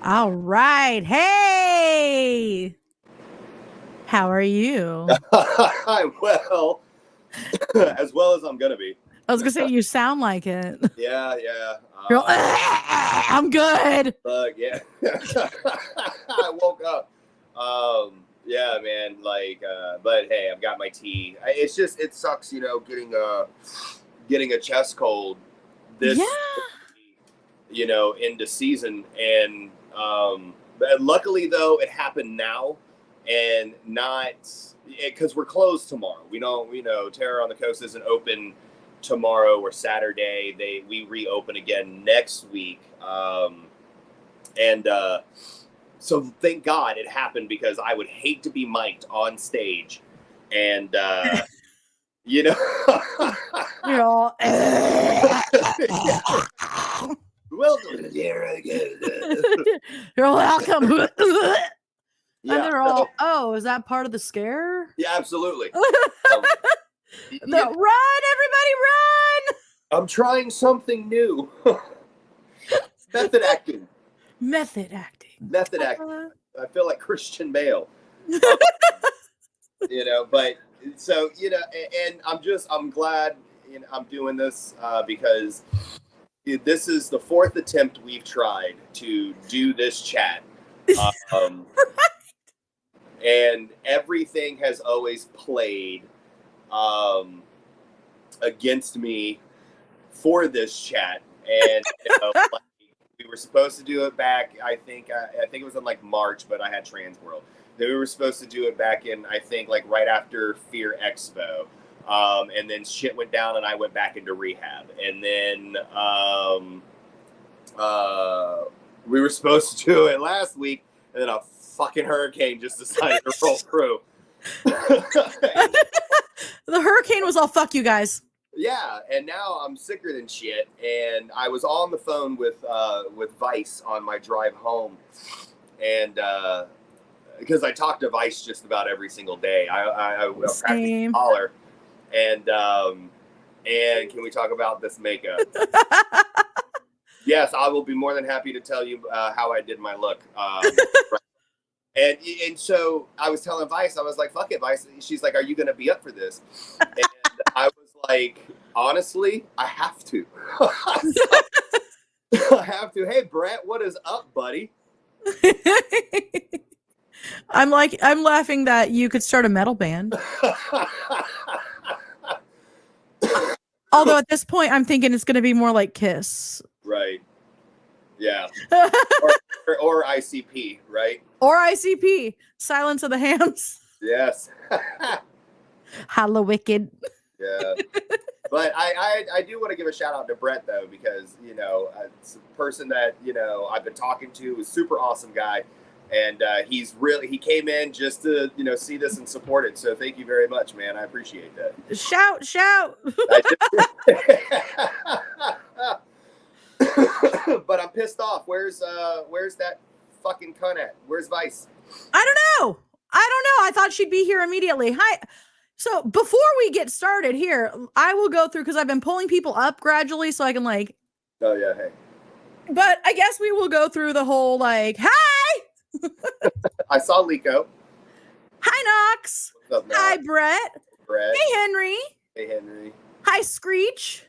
All right. Hey, how are you? I'm as well as I'm gonna be. I was gonna say you sound like it. Yeah. You're all, I'm good. Look, yeah. I woke up. Yeah, man. But hey, I've got my tea. It's just it sucks, getting a chest cold. This, into season, and but luckily though it happened now, and not because we're closed tomorrow. We know Terror on the Coast isn't open tomorrow or Saturday. We reopen again next week, and so thank God it happened, because I would hate to be mic'd on stage, and You're all. Welcome here again. You're welcome. Yeah, And they're all, oh, is that part of the scare? Yeah, absolutely. Run, everybody, run! I'm trying something new. Method acting. I feel like Christian Bale. But so, and I'm glad I'm doing this because this is the fourth attempt we've tried to do this chat. And everything has always played against me for this chat. And we were supposed to do it back, I think it was in like March, but I had Trans World. Then we were supposed to do it back in, I think, like right after Fear Expo. And then shit went down and I went back into rehab. And then we were supposed to do it last week, and then a fucking hurricane just decided to roll through. The hurricane was all, fuck you guys. Yeah, and now I'm sicker than shit. And I was on the phone with Vice on my drive home, and because I talk to Vice just about every single day. I practice caller, and can we talk about this makeup? Yes, I will be more than happy to tell you how I did my look. And so I was telling Vice, I was like, fuck it, Vice. She's like, are you going to be up for this? And I was like, honestly, I have to. I have to. Hey, Brett, what is up, buddy? I'm laughing that you could start a metal band. Although at this point, I'm thinking it's going to be more like Kiss. Right. Yeah. or ICP, right? Or ICP, Silence of the Hams. Yes. Hello, Wicked. Yeah. But I do want to give a shout out to Brett, though, because, it's a person that, I've been talking to, a super awesome guy. And he came in just to, see this and support it. So thank you very much, man. I appreciate that. Shout. But I'm pissed off. Where's that fucking cunt at? Where's Vice? I don't know. I thought she'd be here immediately. Hi. So before we get started here, I will go through, because I've been pulling people up gradually so I can Oh yeah, hey. But I guess we will go through the whole hi. I saw Lico. Hi, Knox. What's up, Knox? Hi, Brett. Hey, Henry. Hi, Screech.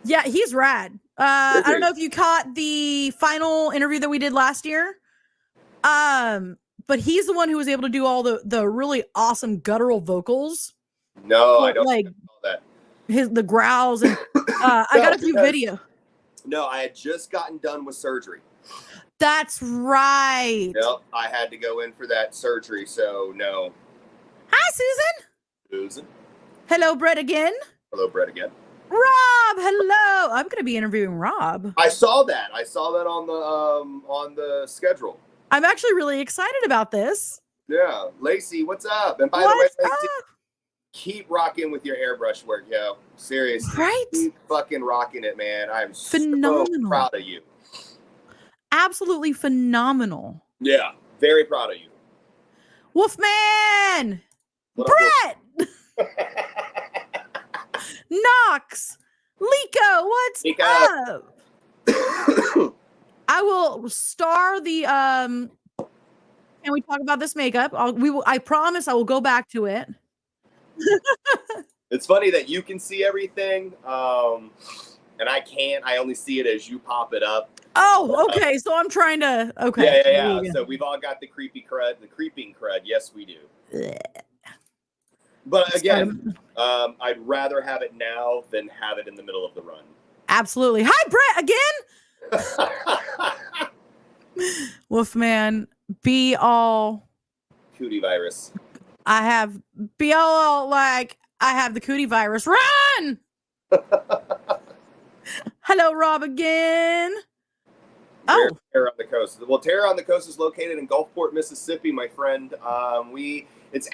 Yeah, he's rad. I don't know if you caught the final interview that we did last year. But he's the one who was able to do all the really awesome guttural vocals. No, I don't know that. The growls and I got a few video. No, I had just gotten done with surgery. That's right. Yep, I had to go in for that surgery, so no. Hi, Susan. Hello, Brett again. Hello, Brett again. Rob, hello. I'm going to be interviewing Rob. I saw that on the schedule. I'm actually really excited about this. Yeah, Lacey, what's up? And by the way, Lacey, keep rocking with your airbrush work, yo. Seriously, right? Keep fucking rocking it, man. I'm so proud of you. Absolutely phenomenal. Yeah, very proud of you. Wolfman! Brett! Knox! Lico, what's up? I will star the and we talk about this makeup. I promise I will go back to it. It's funny that you can see everything, and I can't. I only see it as you pop it up. Oh, okay. So I'm trying to. Okay. Yeah. So we've all got the creeping crud. Yes, we do. Blech. But again, I'd rather have it now than have it in the middle of the run. Absolutely. Hi, Brett, again. Wolfman, be all cootie virus. I have the cootie virus. Run! Hello, Rob again. Terror on the Coast. Well, Terror on the Coast is located in Gulfport, Mississippi, my friend. It's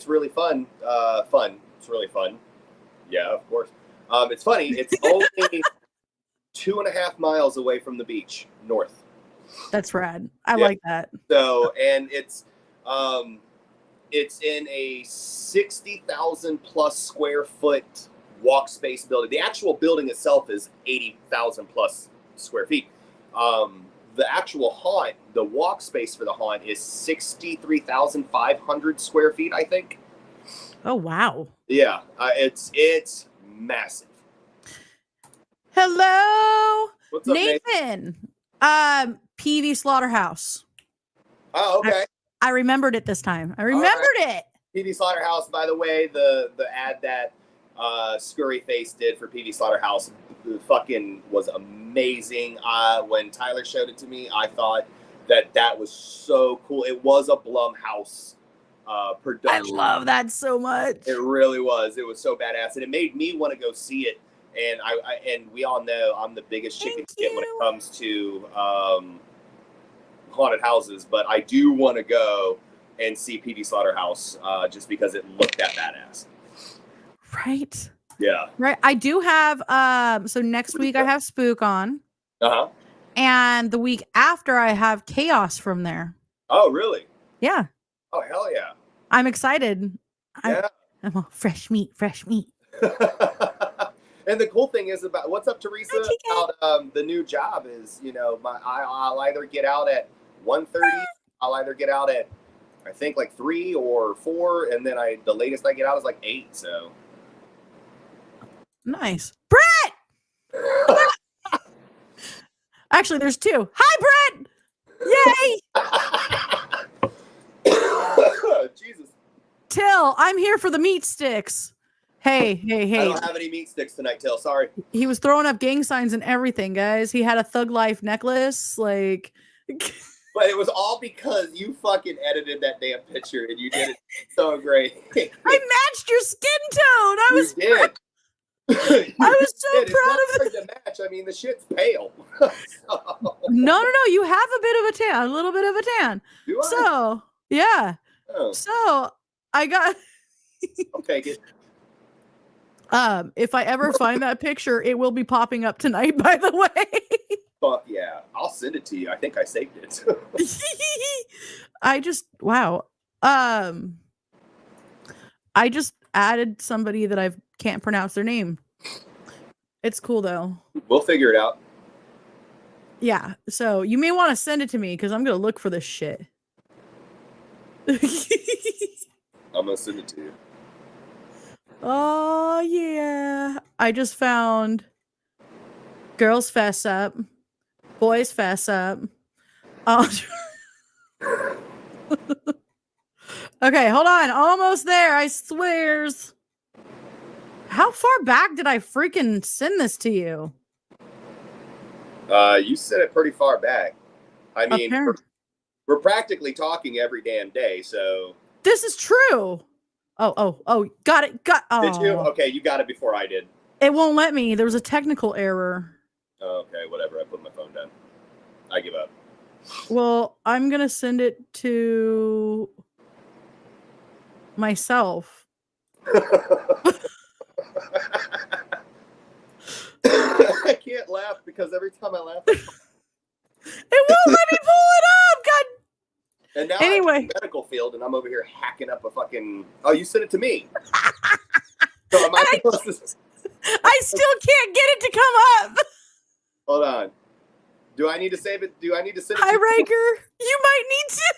really fun. It's really fun. Yeah, of course. It's funny. It's only 2.5 miles away from the beach, north. That's rad. I like that. So, and it's in a 60,000 plus square foot walk space building. The actual building itself is 80,000 plus square feet. The actual haunt, the walk space for the haunt is 63,500 square feet, I think. Oh, wow. Yeah, it's massive. Hello. What's up, Nathan? PV Slaughterhouse. Oh, okay. I remembered it this time. I remembered it. PV Slaughterhouse, by the way, the ad that Scurry Face did for PV Slaughterhouse fucking was amazing. When Tyler showed it to me, I thought that was so cool. It was a Blumhouse production. I love that so much. It really was. It was so badass, and it made me want to go see it. And and we all know I'm the biggest chicken shit when it comes to haunted houses, but I do want to go and see PD Slaughterhouse just because it looked that badass. Right. Yeah. Right. I do have so next week I have Spook on. Uh-huh. And the week after I have Chaos from there. Oh, really? Yeah. Oh, hell yeah. I'm excited. Yeah. I'm all fresh meat. And the cool thing is about what's up, Teresa, about the new job is, I'll either get out at 1:30, I'll either get out at I think like 3 or 4, and then the latest I get out is like 8. So nice, Brett. Actually, there's 2. Hi, Brett. Yay! Jesus. Till, I'm here for the meat sticks. Hey. I don't have any meat sticks tonight, Till. Sorry. He was throwing up gang signs and everything, guys. He had a Thug Life necklace, like. But it was all because you fucking edited that damn picture and you did it so great. I matched your skin tone. I was so proud of it. To match. I mean, the shit's pale. No. You have a bit of a tan, a little bit of a tan. Do I? So, yeah. Oh. So, I got. I'll take it. If I ever find that picture, it will be popping up tonight, by the way. Fuck yeah. I'll send it to you. I think I saved it. Wow. I just added somebody that I can't pronounce their name. It's cool though. We'll figure it out. Yeah. So you may want to send it to me because I'm going to look for this shit. I'm going to send it to you. Oh, yeah. I just found girls fess up, boys fess up. Oh. Okay, hold on. Almost there, I swears. How far back did I freaking send this to you? You sent it pretty far back. I mean, we're practically talking every damn day, so. This is true. Oh, got it. Did you? Okay, you got it before I did. It won't let me. There was a technical error. Okay, whatever. I put my phone down. I give up. Well, I'm going to send it to myself. I can't laugh because every time I laugh, it won't let me pull it up. God. And now anyway, I'm in the medical field, and I'm over here hacking up a fucking. Oh, you sent it to me. So am I supposed to? I still can't get it to come up. Hold on. Do I need to save it? Do I need to send it? Hi, Riker. You might need to.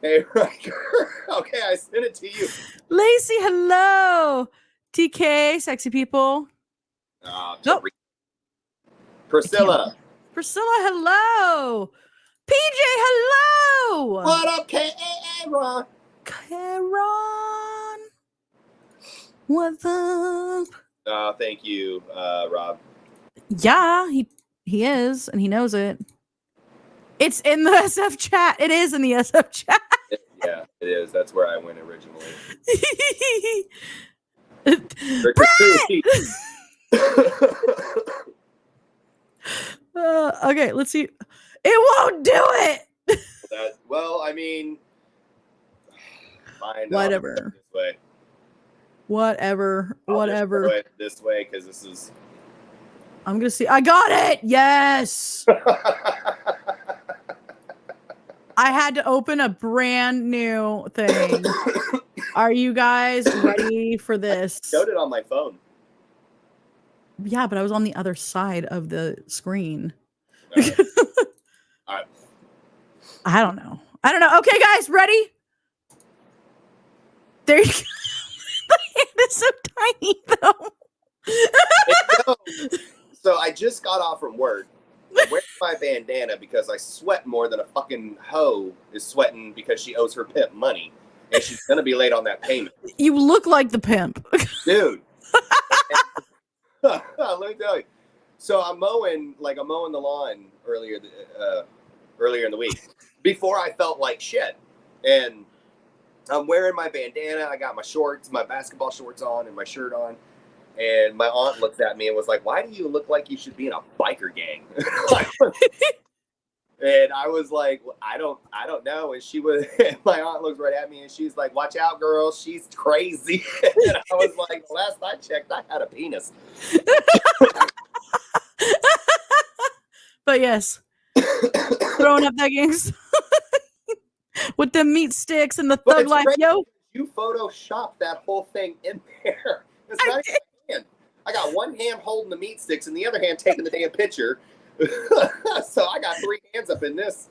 Hey, Riker. Okay, I sent it to you. Lacey, hello. TK, sexy people. Nope. Priscilla. Priscilla, hello. PJ, hello. What up, Karen? Karen. What's up? Thank you, Rob. Yeah, he is, and he knows it. It's in the SF chat. It is in the SF chat. Yeah, it is. That's where I went originally. Okay, let's see. It won't do it. Well, I mean, fine. Whatever. This way. Whatever. I'll just go it this way because this is. I'm gonna see. I got it. Yes. I had to open a brand new thing. Are you guys ready for this? I showed it on my phone. Yeah, but I was on the other side of the screen. All right. All right. I don't know. Okay, guys, ready? There you go. The hand is so tiny, though. So I just got off from work. I'm wearing my bandana because I sweat more than a fucking hoe is sweating because she owes her pimp money. And she's going to be late on that payment. You look like the pimp. Dude. Let me tell you. So I'm mowing the lawn earlier in the week before I felt like shit. And I'm wearing my bandana. I got my shorts, my basketball shorts on and my shirt on. And my aunt looked at me and was like, "Why do you look like you should be in a biker gang?" And I was like, I don't know. And my aunt looks right at me and she's like, "Watch out, girl. She's crazy." And I was like, last I checked, I had a penis. But yes, throwing up that gangs with the meat sticks and the thug life, yo. You photoshopped that whole thing in there. It's not even a hand. I got one hand holding the meat sticks and the other hand taking the damn picture. So I got 3 hands up in this.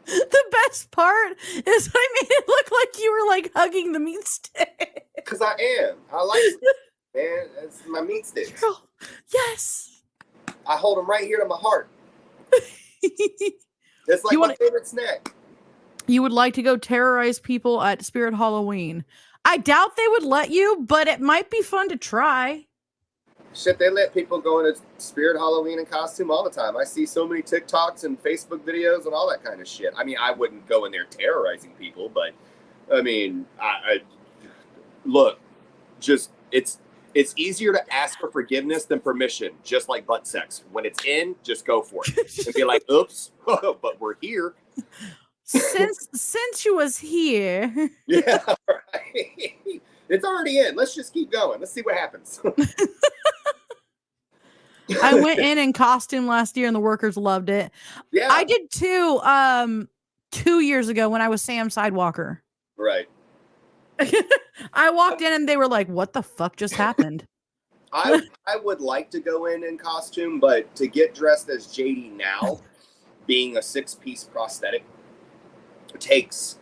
The best part is I made it look like you were like hugging the meat stick. Because I am. I like it, man. It's my meat sticks. Girl, yes. I hold them right here to my heart. It's like my favorite snack. You would like to go terrorize people at Spirit Halloween. I doubt they would let you, but it might be fun to try. Shit, they let people go into Spirit Halloween in costume all the time. I see so many TikToks and Facebook videos and all that kind of shit. I mean, I wouldn't go in there terrorizing people, but I mean, I look, just it's easier to ask for forgiveness than permission, just like butt sex. When it's in, just go for it and be like, "Oops, but we're here." Since you was here. Yeah, right. It's already in. Let's just keep going. Let's see what happens. I went in costume last year and the workers loved it. Yeah. I did too 2 years ago when I was Sam Sidewalker. Right. I walked in and they were like, "What the fuck just happened?" I would like to go in costume, but to get dressed as JD now, being a 6-piece prosthetic, takes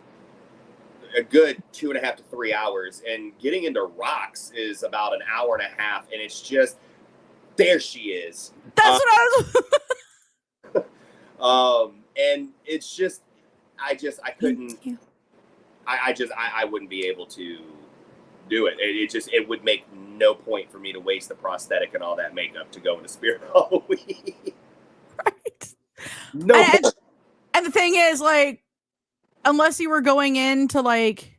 a good 2.5 to 3 hours, and getting into rocks is about an hour and a half, and it's just there she is. That's what I was. And it's just I couldn't. I wouldn't be able to do it. It would make no point for me to waste the prosthetic and all that makeup to go into Spirit Halloween. Right. No. And the thing is, like, unless you were going in to, like,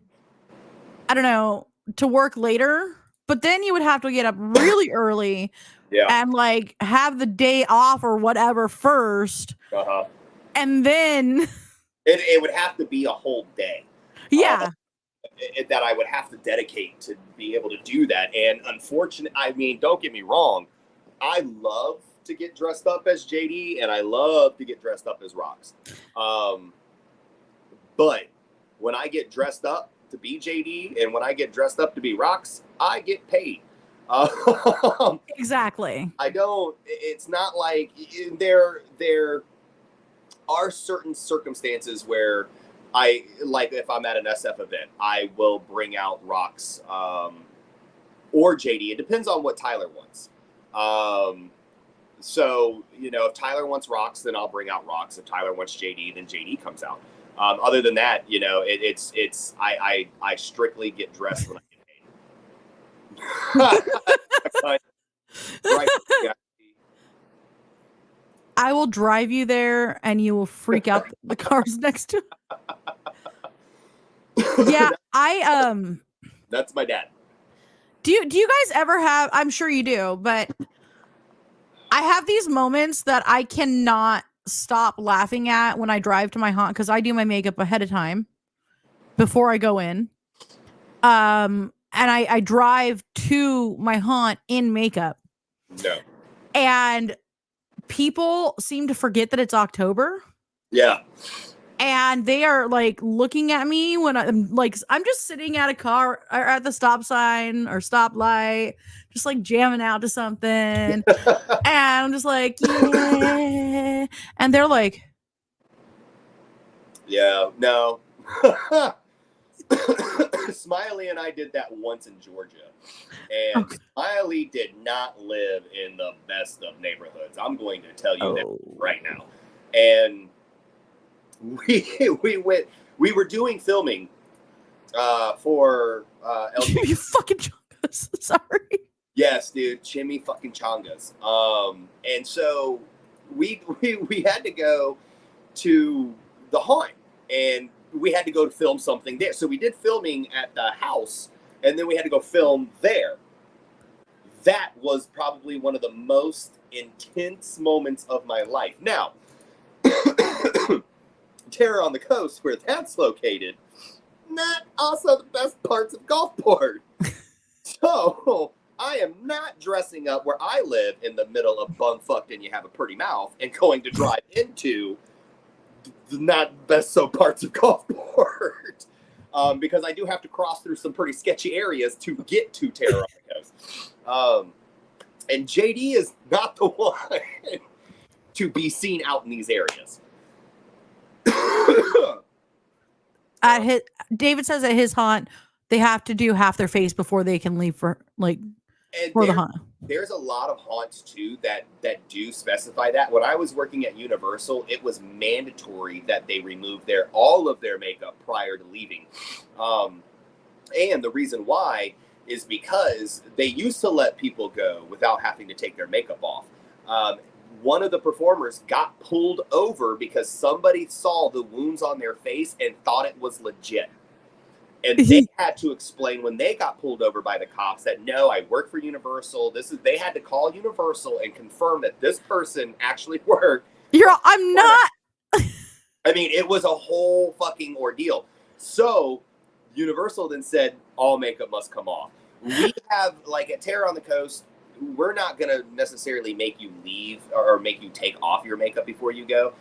I don't know, to work later, but then you would have to get up really early. Yeah. And like have the day off or whatever first. Uh-huh. And then it would have to be a whole day. Yeah. That I would have to dedicate to be able to do that. And unfortunately, I mean, don't get me wrong, I love to get dressed up as JD and I love to get dressed up as Rocks. But when I get dressed up to be JD and when I get dressed up to be Rocks, I get paid. Exactly. I don't. It's not like they're are certain circumstances where I, like if I'm at an SF event, I will bring out rocks or JD. It depends on what Tyler wants. So, you know, if Tyler wants rocks, then I'll bring out rocks. If Tyler wants JD, then JD comes out. Other than that, you know, I strictly get dressed when I get paid. Right. Yeah. I will drive you there and you will freak out the cars next to Yeah, That's my dad. Do you guys ever have, I'm sure you do, but I have these moments that I cannot stop laughing at when I drive to my haunt because I do my makeup ahead of time before I go in. And I drive to my haunt in makeup. No. And people seem to forget that it's October. Yeah. And they are like looking at me when I'm just sitting at a car or at the stop sign or stoplight, just like jamming out to something. And I'm just like, yeah. And they're like, yeah, no. Smiley and I did that once in Georgia. And okay. Smiley did not live in the best of neighborhoods. I'm going to tell you that right now. And we were doing filming for you fucking chongas. Sorry. Yes, dude, Chimmy fucking chongas. And so we had to go to the haunt, and we had to go to film something there. So we did filming at the house, and then we had to go film there. That was probably one of the most intense moments of my life. Now, Terror on the Coast, where that's located, not also the best parts of Gulfport. So I am not dressing up where I live in the middle of bumfucked and you have a pretty mouth and going to drive into the not best so parts of Gulfport. Because I do have to cross through some pretty sketchy areas to get to Terror on the Coast. And JD is not the one to be seen out in these areas. David says at his haunt, they have to do half their face before they can leave for the haunt. There's a lot of haunts too that do specify that. When I was working at Universal, it was mandatory that they remove all of their makeup prior to leaving. And the reason why is because they used to let people go without having to take their makeup off. One of the performers got pulled over because somebody saw the wounds on their face and thought it was legit. And they had to explain when they got pulled over by the cops that, no, I work for Universal. They had to call Universal and confirm that this person actually worked. I'm not. I mean, it was a whole fucking ordeal. So Universal then said, all makeup must come off. We have, like at Terror on the Coast, we're not going to necessarily make you leave or make you take off your makeup before you go.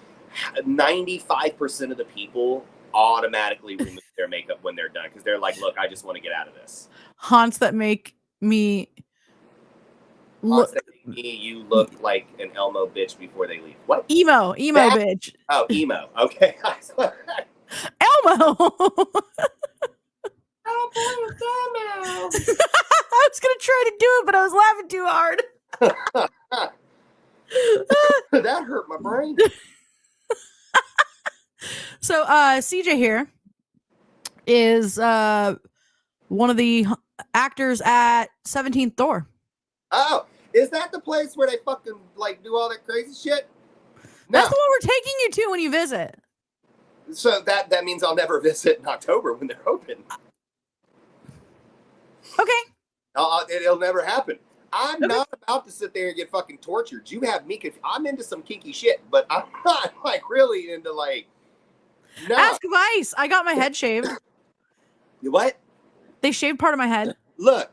95% of the people automatically remove their makeup when they're done because they're like, look, I just want to get out of this. Haunts that make me you look like an Elmo bitch before they leave. What? Emo bitch. Oh, emo. Okay. Elmo. Oh boy, it's Elmo. I was gonna try to do it, but I was laughing too hard. That hurt my brain. So CJ here is one of the actors at 17th Door. Oh, is that the place where they fucking like do all that crazy shit? No. That's the one we're taking you to when you visit. So that means I'll never visit in October when they're open. Okay. It'll never happen. I'm not about to sit there and get fucking tortured. You have me confused. I'm into some kinky shit, but I'm not like really into like. No. Ask Vice. I got my head shaved. You what? They shaved part of my head. Look,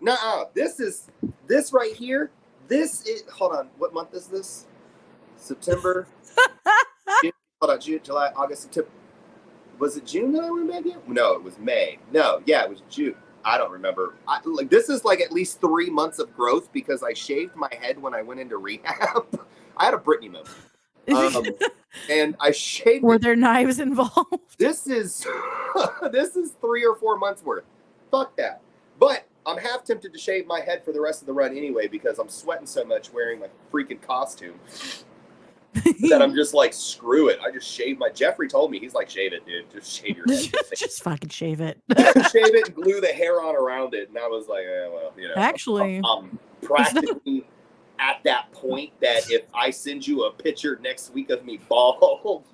this right here. This is. Hold on. What month is this? September. Hold on. June, July, August, September. Was it June that I went back in? No, it was May. No, yeah, it was June. I don't remember. This is like at least 3 months of growth because I shaved my head when I went into rehab. I had a Britney moment. And I shaved Were it. there knives involved? This is this is 3 or 4 months worth. Fuck that. But I'm half tempted to shave my head for the rest of the run anyway because I'm sweating so much wearing my freaking costume that I'm just like, screw it. I just shave my. Jeffrey told me, he's like, shave it, dude. Just shave your head. Just fucking shave it. Shave it and glue the hair on around it. And I was like, well, you know. Actually, I'm practically at that point that if I send you a picture next week of me bald,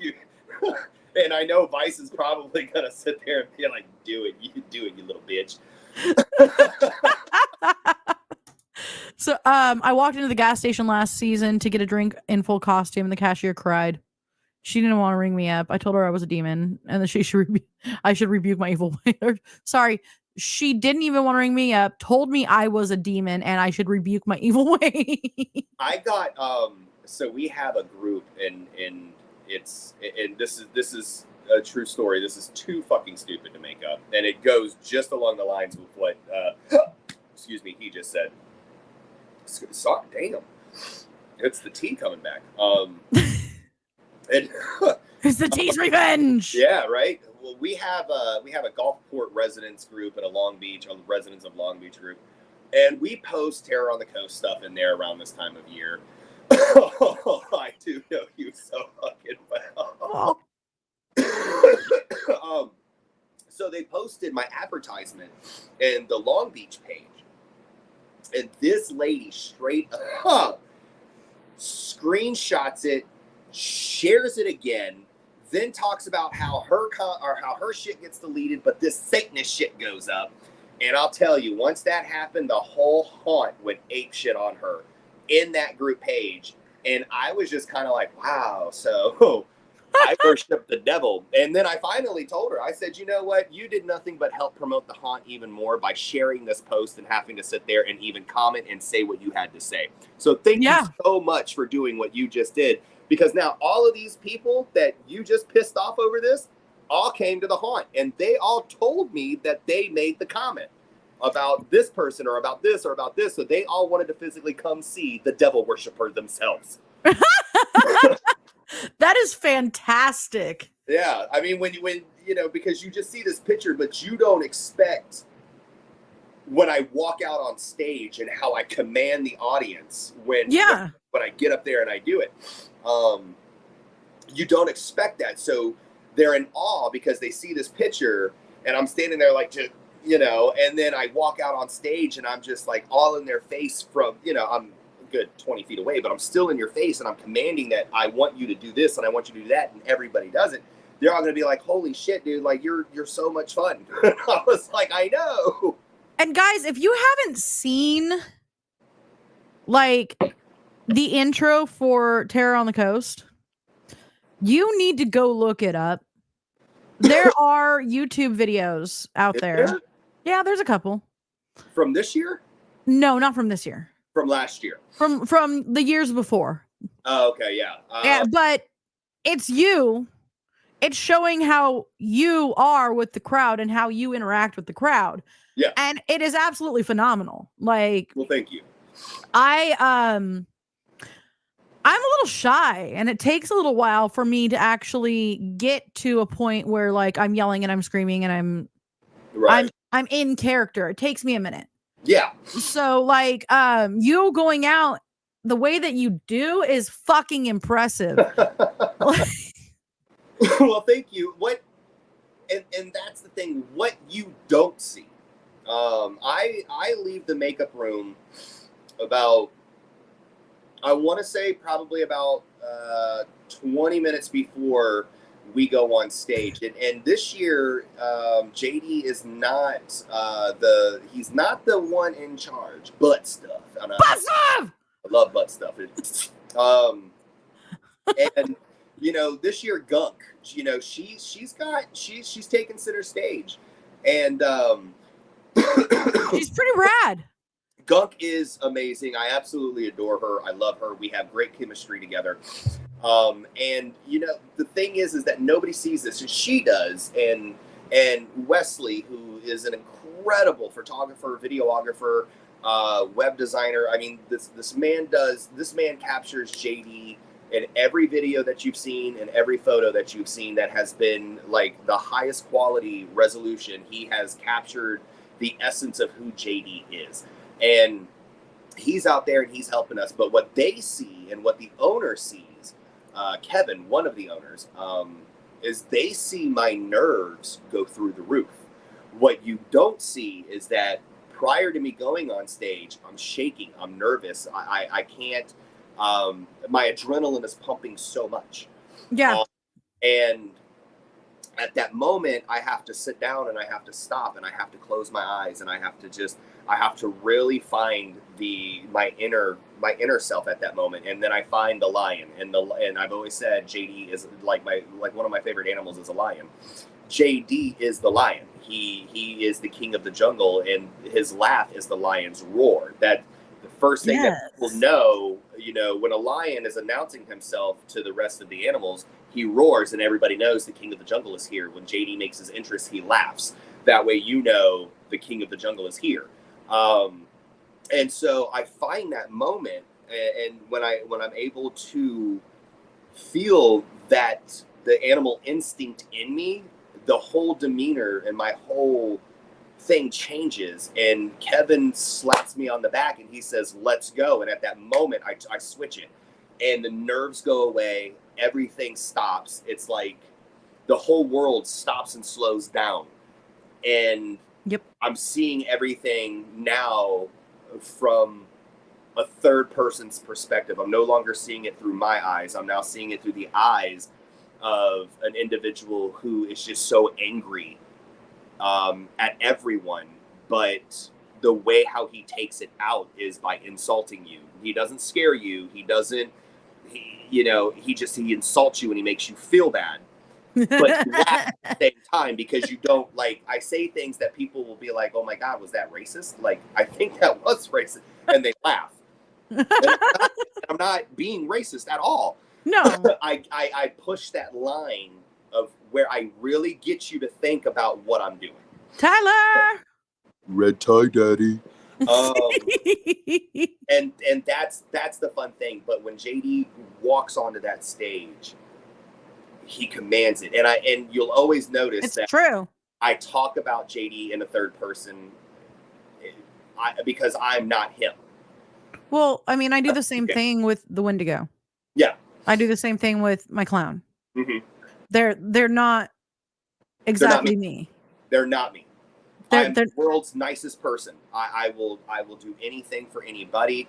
and I know Vice is probably gonna sit there and be like, do it, you little bitch. So I walked into the gas station last season to get a drink in full costume, and the cashier cried. She didn't want to ring me up. I told her I was a demon, and that I should rebuke my evil way. Sorry, she didn't even want to ring me up. Told me I was a demon, and I should rebuke my evil way. I got so we have a group, and this is a true story. This is too fucking stupid to make up, and it goes just along the lines with what excuse me, he just said. Sorry, damn, it's the tea coming back. It's the tea's revenge. Yeah, right. Well, we have a Gulfport residents group and a residents of Long Beach group, and we post Terror on the Coast stuff in there around this time of year. I do know you so fucking well. So they posted my advertisement in the Long Beach page. And this lady straight up screenshots it, shares it again, then talks about how her shit gets deleted, but this Satanist shit goes up. And I'll tell you, once that happened, the whole haunt went ape shit on her in that group page. And I was just kind of like, wow, so I worship the devil. And then I finally told her, I said, you know what? You did nothing but help promote the haunt even more by sharing this post and having to sit there and even comment and say what you had to say. So thank you so much for doing what you just did. Because now all of these people that you just pissed off over this all came to the haunt. And they all told me that they made the comment about this person or about this or about this. So they all wanted to physically come see the devil worshiper themselves. That is fantastic. Yeah, I mean, when you know, because you just see this picture, but you don't expect when I walk out on stage and how I command the audience when I get up there and I do it. You don't expect that, so they're in awe because they see this picture, and I'm standing there like, just, you know, and then I walk out on stage and I'm just like all in their face from, you know, I'm good 20 feet away, but I'm still in your face and I'm commanding that I want you to do this and I want you to do that, and everybody does it. They're all gonna be like, holy shit, dude, like you're so much fun. I was like, I know. And guys, if you haven't seen like the intro for Terror on the Coast, you need to go look it up. There are YouTube videos out there. Yeah, there's a couple. From this year? No, not from this year. From last year. From the years before. Oh, okay, yeah. Yeah, but it's you. It's showing how you are with the crowd and how you interact with the crowd. Yeah. And it is absolutely phenomenal. Like, well, thank you. I'm a little shy, and it takes a little while for me to actually get to a point where like I'm yelling and I'm screaming and I'm in character. It takes me a minute. Yeah. So like you going out the way that you do is fucking impressive. Well, thank you. And that's the thing, what you don't see. I leave the makeup room about, I want to say probably about 20 minutes before we go on stage. And this year, JD is not he's not the one in charge. Butt stuff. Butt stuff! I love butt stuff. And you know, this year Gunk, you know, she's taken center stage, and she's pretty rad. Gunk is amazing. I absolutely adore her. I love her. We have great chemistry together. And you know, the thing is that nobody sees this, and she does. And Wesley, who is an incredible photographer, videographer, web designer. I mean, this man captures JD in every video that you've seen and every photo that you've seen that has been like the highest quality resolution, he has captured the essence of who JD is. And he's out there and he's helping us. But what they see and what the owner sees, Kevin, one of the owners, is they see my nerves go through the roof. What you don't see is that prior to me going on stage, I'm shaking, I'm nervous, I can't, my adrenaline is pumping so much. Yeah. And at that moment, I have to sit down and I have to stop and I have to close my eyes and I have to really find my inner self at that moment. And then I find the lion, and I've always said JD is like one of my favorite animals is a lion. JD is the lion. He is the king of the jungle, and his laugh is the lion's roar. That the first thing that people know, when a lion is announcing himself to the rest of the animals, he roars and everybody knows the king of the jungle is here. When JD makes his entrance, he laughs. That way the king of the jungle is here. And so I find that moment, and when I'm able to feel that the animal instinct in me, the whole demeanor and my whole thing changes. And Kevin slaps me on the back and he says, "Let's go." And at that moment, I switch it, and the nerves go away. Everything stops. It's like the whole world stops and slows down. And I'm seeing everything now from a third person's perspective. I'm no longer seeing it through my eyes. I'm now seeing it through the eyes of an individual who is just so angry at everyone. But the way how he takes it out is by insulting you. He doesn't scare you. He doesn't, he insults you and he makes you feel bad. But you laugh at the same time because you don't, like, I say things that people will be like, "Oh my God, was that racist?" Like, I think that was racist. And they laugh. And I'm not being racist at all. No. I push that line of where I really get you to think about what I'm doing. Tyler! Red tie, daddy. And that's the fun thing. But when JD walks onto that stage, he commands it. And you'll always notice it's that true. I talk about JD in the third person because I'm not him. Well, I mean, I do the same thing with the Wendigo. Yeah. I do the same thing with my clown. Mm-hmm. They're not exactly me. They're not me. I'm the world's nicest person. I will do anything for anybody.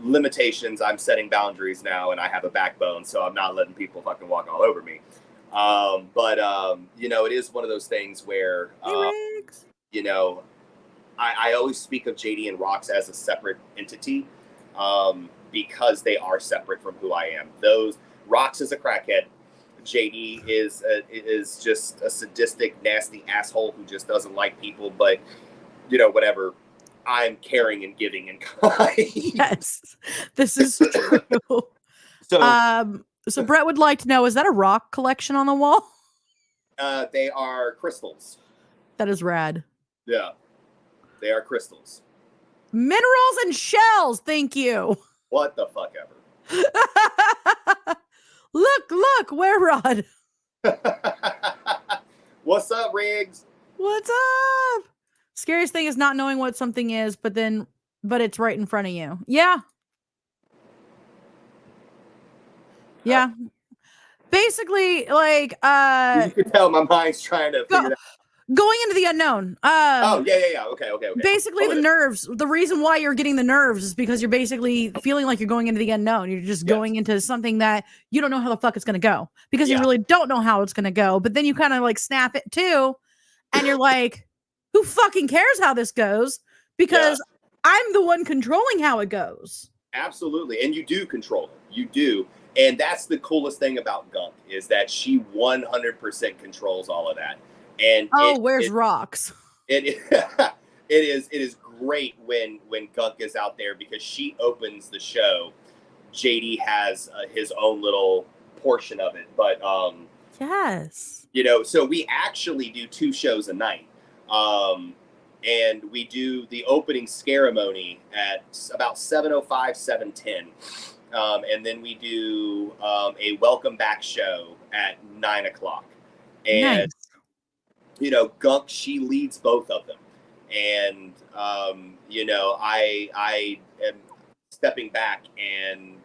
Limitations, I'm setting boundaries now, and I have a backbone, so I'm not letting people fucking walk all over me. But it is one of those things where I always speak of JD and Rox as a separate entity, because they are separate from who I am. Rox is a crackhead. JD is just a sadistic, nasty asshole who just doesn't like people, but whatever. I'm caring and giving and kind. Yes, this is true. So Brett would like to know, is that a rock collection on the wall? They are crystals. That is rad. Yeah, they are crystals. Minerals and shells, thank you. What the fuck ever. Look, where Rod? What's up, Riggs? What's up? Scariest thing is not knowing what something is, but it's right in front of you. Yeah. Yeah. Basically, like you can tell my mind's trying to figure that. Going into the unknown. Yeah. Okay. Basically, the nerves. The reason why you're getting the nerves is because you're basically feeling like you're going into the unknown. You're just going into something that you don't know how the fuck it's going to go, because you really don't know how it's going to go. But then you kind of like snap it too, and you're like, who fucking cares how this goes? Because I'm the one controlling how it goes. Absolutely. And you do control it. You do. And that's the coolest thing about Gunk, is that she 100% controls all of that. And where's Rox? It is great when Gunk is out there, because she opens the show. JD has his own little portion of it, but yes, so we actually do 2 shows a night, and we do the opening ceremony at about 7:05, 7:10. and then we do a welcome back show at 9 o'clock. And Nice. you know, Gunk, she leads both of them, and you know, I am stepping back, and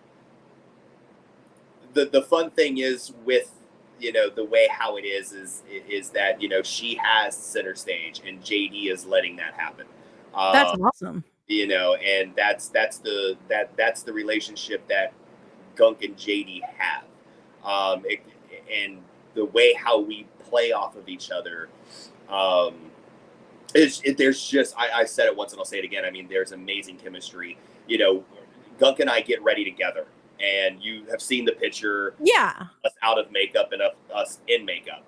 the fun thing is with, you know, the way how it is that, you know, she has center stage and JD is letting that happen. That's awesome. You know, and that's the relationship that Gunk and JD have. And the way how we play off of each other, there's just, I said it once and I'll say it again. I mean, there's amazing chemistry. You know, Gunk and I get ready together, and you have seen the picture. Yeah. Us out of makeup and us in makeup,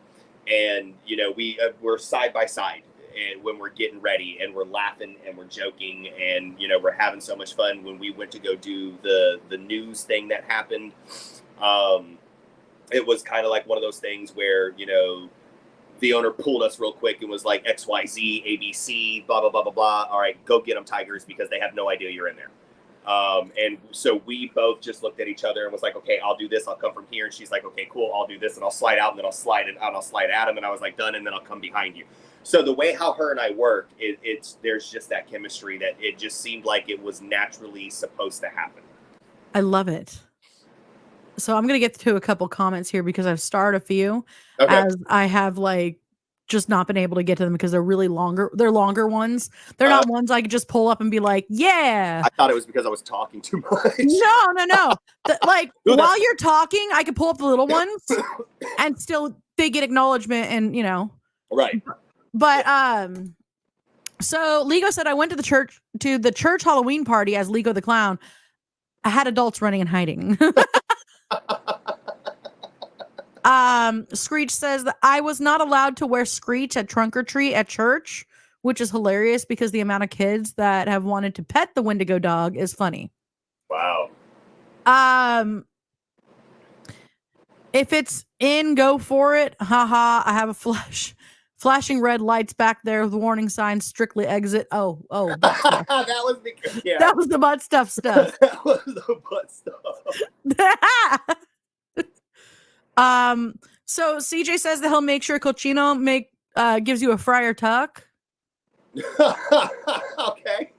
and you know, we're side by side, and when we're getting ready, and we're laughing and we're joking, and you know, we're having so much fun. When we went to go do the news thing that happened, it was kind of like one of those things where, you know, the owner pulled us real quick and was like, XYZ, ABC, blah, blah, blah, blah, blah. All right, go get them, Tigers, because they have no idea you're in there. And so we both just looked at each other and was like, okay, I'll do this. I'll come from here. And she's like, okay, cool. I'll do this. And I'll slide out, and then I'll slide it out, and I'll slide at him. And I was like, done. And then I'll come behind you. So the way how her and I work, there's just that chemistry that it just seemed like it was naturally supposed to happen. I love it. So I'm going to get to a couple comments here because I've starred a few, Okay. as I have like just not been able to get to them because they're really longer. They're longer ones. They're not ones I could just pull up and be like, yeah. I thought it was because I was talking too much. No. While you're talking, I could pull up the little ones and still they get acknowledgement, and you know. Right. But so Lego said, I went to the church Halloween party as Lego the Clown. I had adults running and hiding. Screech says that I was not allowed to wear Screech at trunk or treat at church, which is hilarious because the amount of kids that have wanted to pet the Wendigo dog is funny. Wow. If it's in, go for it. Haha. I have a flashing red lights back there with warning signs, strictly exit. Oh, butt stuff. That was that was the butt stuff. That was the butt stuff. So CJ says that he'll make sure Cochino gives you a friar tuck. Okay.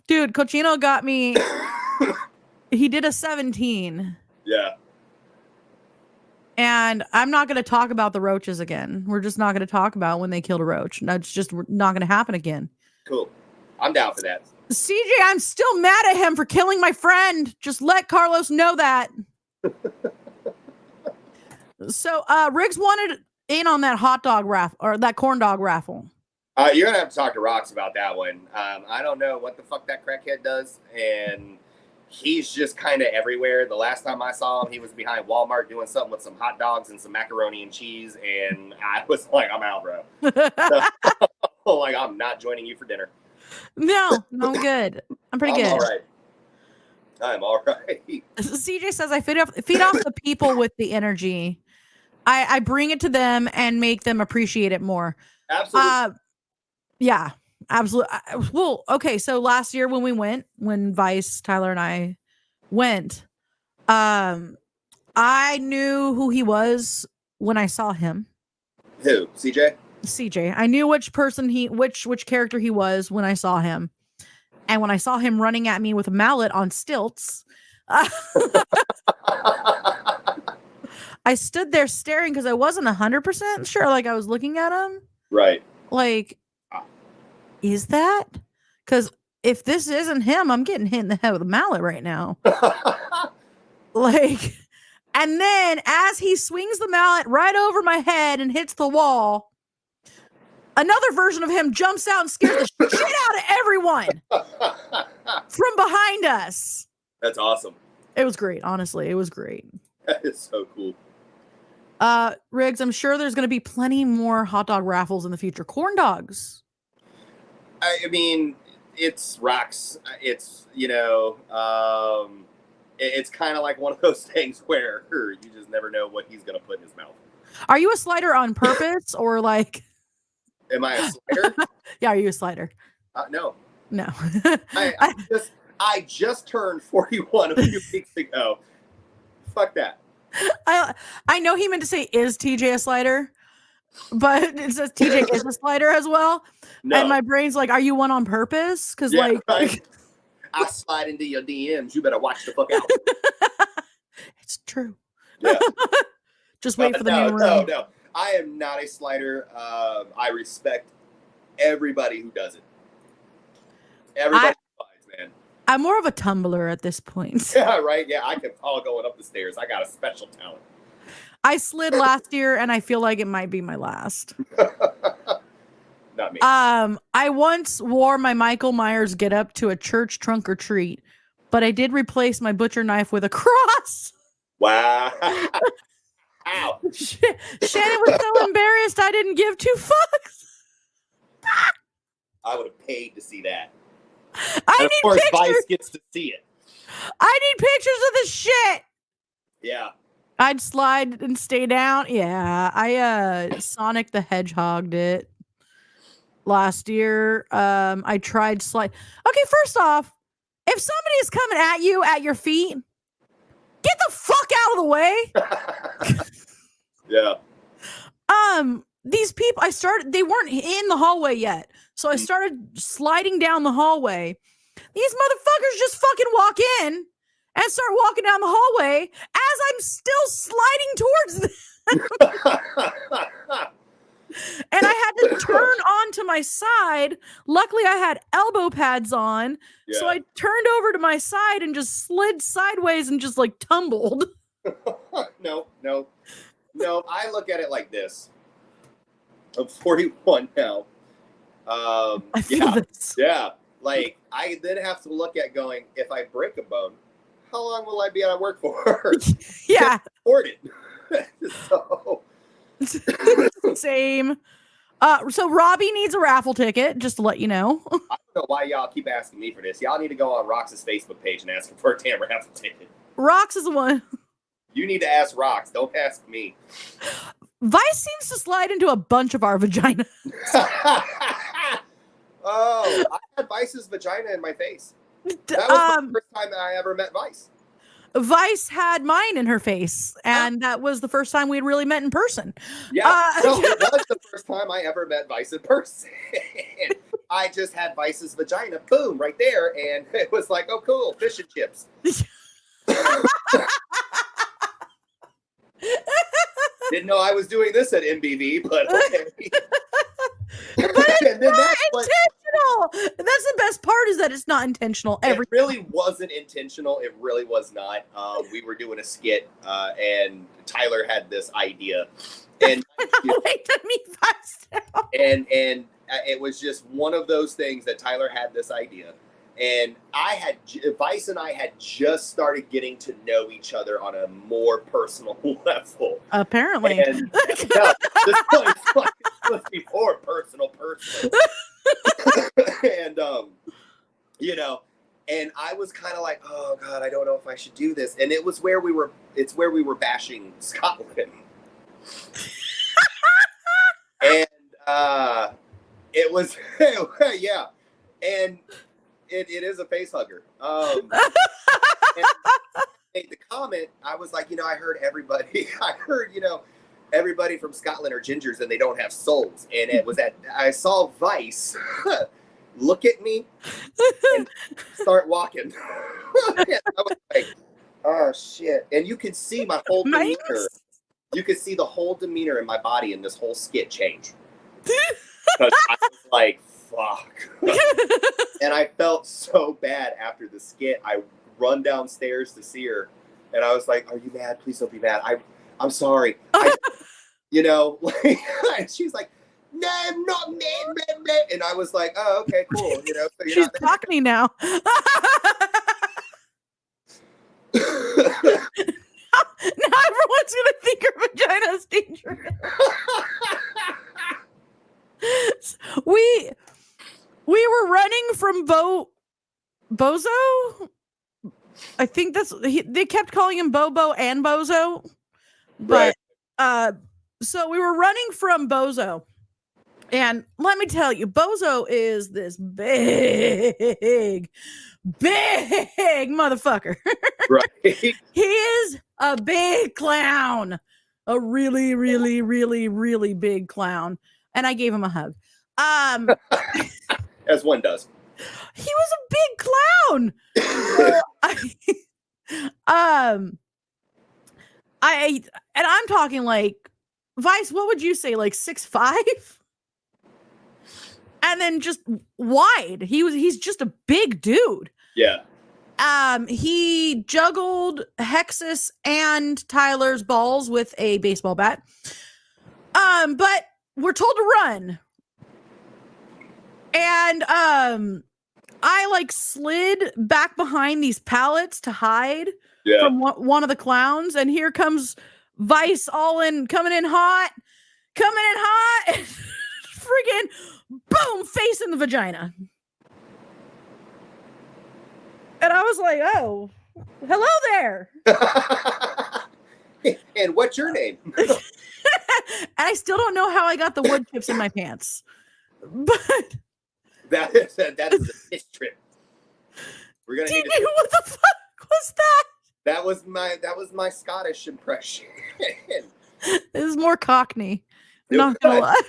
Dude, Cochino got me. He did a 17. Yeah. And I'm not going to talk about the roaches again. We're just not going to talk about when they killed a roach. That's just not going to happen again. Cool. I'm down for that. CJ, I'm still mad at him for killing my friend. Just let Carlos know that. So, Riggs wanted in on that hot dog raffle, or that corn dog raffle. You're going to have to talk to Rox about that one. I don't know what the fuck that crackhead does, and he's just kind of everywhere. The last time I saw him, he was behind Walmart doing something with some hot dogs and some macaroni and cheese, and I was like, I'm out, bro. So, like, I'm not joining you for dinner. No, I'm good. I'm pretty good. All right. I'm all right. CJ says I feed off the people with the energy. I bring it to them and make them appreciate it more. Absolutely. Yeah, absolutely. Well, okay. So last year when Vice, Tyler, and I went, I knew who he was when I saw him. Who? CJ? I knew which character he was when I saw him. And when I saw him running at me with a mallet on stilts, I stood there staring because I wasn't 100% sure. Like, I was looking at him. Right. Like, is that? Because if this isn't him, I'm getting hit in the head with a mallet right now. Like, and then as he swings the mallet right over my head and hits the wall, another version of him jumps out and scares the shit out of everyone from behind us. That's awesome. It was great. Honestly, it was great. That is so cool. Riggs, I'm sure there's going to be plenty more hot dog raffles in the future. Corn dogs. I mean, it's Rox. It's, you know, it's kind of like one of those things where you just never know what he's going to put in his mouth. Are you a slider on purpose or like... Am I a slider? Yeah, are you a slider? No. No. I just turned 41 a few weeks ago. Fuck that. I know he meant to say is TJ a slider, but it says TJ is a slider as well. No. And my brain's like, are you one on purpose? Because right. I slide into your DMs. You better watch the fuck out. It's true. Yeah. Just wait for the new room. No. I am not a slider. I respect everybody who does it. Everybody slides, man. I'm more of a tumbler at this point. Yeah, right. Yeah, I can fall going up the stairs. I got a special talent. I slid last year, and I feel like it might be my last. Not me. I once wore my Michael Myers getup to a church trunk or treat, but I did replace my butcher knife with a cross. Wow. Ow. Shannon was so embarrassed I didn't give 2 fucks. I would have paid to see that. Of course, Vice gets to see it. I need pictures of the shit. Yeah. I'd slide and stay down. Yeah, I Sonic the Hedgehog'd it last year. I tried slide. Okay, first off, if somebody is coming at you at your feet, get the fuck out of the way. Yeah. These people, they weren't in the hallway yet. So I started sliding down the hallway. These motherfuckers just fucking walk in and start walking down the hallway as I'm still sliding towards them. And I had to turn onto my side. Luckily, I had elbow pads on. Yeah. So I turned over to my side and just slid sideways and just like tumbled. No. I look at it like this. I'm 41 now. I feel this. Yeah. Like, I then have to look at going, if I break a bone, how long will I be out of work for? Yeah. Afford it. So. Same. So Robbie needs a raffle ticket, just to let you know. I don't know why y'all keep asking me for this. Y'all need to go on Rox's Facebook page and ask him for a damn raffle ticket. Rox is the one. You need to ask Rox. Don't ask me. Vice seems to slide into a bunch of our vaginas. Oh, I had Vice's vagina in my face. That was the first time that I ever met Vice. Vice had mine in her face, and that was the first time we'd really met in person. Yeah, no, it was the first time I ever met Vice in person. I just had Vice's vagina, boom, right there, and it was like, oh, cool, fish and chips. Didn't know I was doing this at MBV, but okay. But it's not intentional. That's the best part, is that it's not intentional. It really wasn't intentional. It really was not. We were doing a skit, and Tyler had this idea, and wait, let me fast out. And it was just one of those things that Tyler had this idea, and Vice and I had just started getting to know each other on a more personal level. Apparently, and no, this was supposed to be more personal. And and I was kind of like, oh God, I don't know if I should do this. And it's where we were bashing Scotland. And it was yeah. And it is a face hugger. And I made the comment, I was like, I heard everybody from Scotland are gingers and they don't have souls. And it was I saw Vice look at me and start walking. And I was like, oh shit. And you could see my whole demeanor. You could see the whole demeanor in my body in this whole skit change. Because I was like, fuck. And I felt so bad after the skit. I run downstairs to see her and I was like, are you mad? Please don't be mad. I'm sorry. She's like, no, I'm not mad. And I was like, oh, okay, cool. So you're she's Cockney now. Now everyone's gonna think her vagina's dangerous. We were running from Bozo. I think they kept calling him Bobo and Bozo, but right. So we were running from Bozo, And let me tell you, Bozo is this big motherfucker. Right. He is a big clown. A really, really, really, really big clown. And I gave him a hug. As one does. He was a big clown. And I'm talking like, Vice, what would you say, like 6'5"? And then just wide. He's just a big dude. Yeah. He juggled Hexus and Tyler's balls with a baseball bat. But we're told to run. And I like slid back behind these pallets to hide from one of the clowns, and here comes Vice coming in hot, freaking boom, face in the vagina. And I was like, oh, hello there. And what's your name? And I still don't know how I got the wood chips in my pants. But that is a fish trip. We're gonna what the fuck was that? That was my Scottish impression. It was more Cockney. Not gonna lie.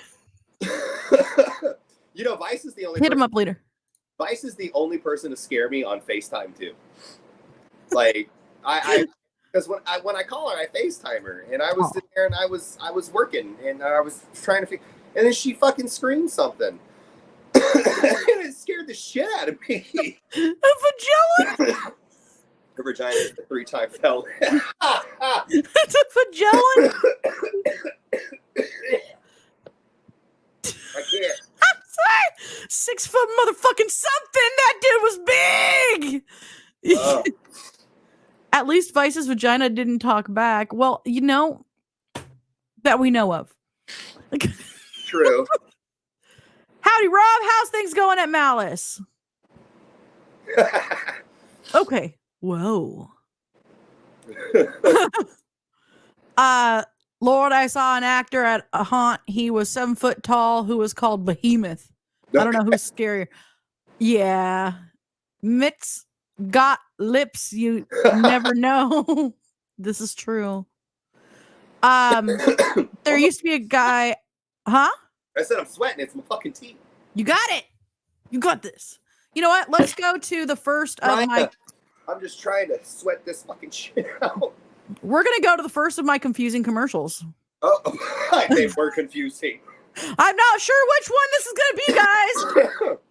You know, Vice is the only hit him up later. Vice is the only person to scare me on FaceTime too. Like I because when I call her, I FaceTime her, and I was sitting there and I was working and I was trying to and then she fucking screamed something. And it scared the shit out of me. A vagella? Her vagina is a 3-time felon. It's a vagella? I can't. I'm sorry. 6 foot motherfucking something. That dude was big. Oh. At least Vice's vagina didn't talk back. Well, you know, that we know of. True. Howdy, Rob. How's things going at Malice? Okay. Whoa. Lord, I saw an actor at a haunt. He was 7 foot tall who was called Behemoth. I don't know who's scarier. Yeah. Mitts got lips. You never know. This is true. There used to be a guy. Huh? I said I'm sweating. It's my fucking teeth. You got it. You got this. You know what? Let's go to the first of my. I'm just trying to sweat this fucking shit out. We're going to go to the first of my confusing commercials. Oh, they were confusing. I'm not sure which one this is going to be, guys.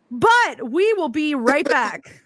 But we will be right back.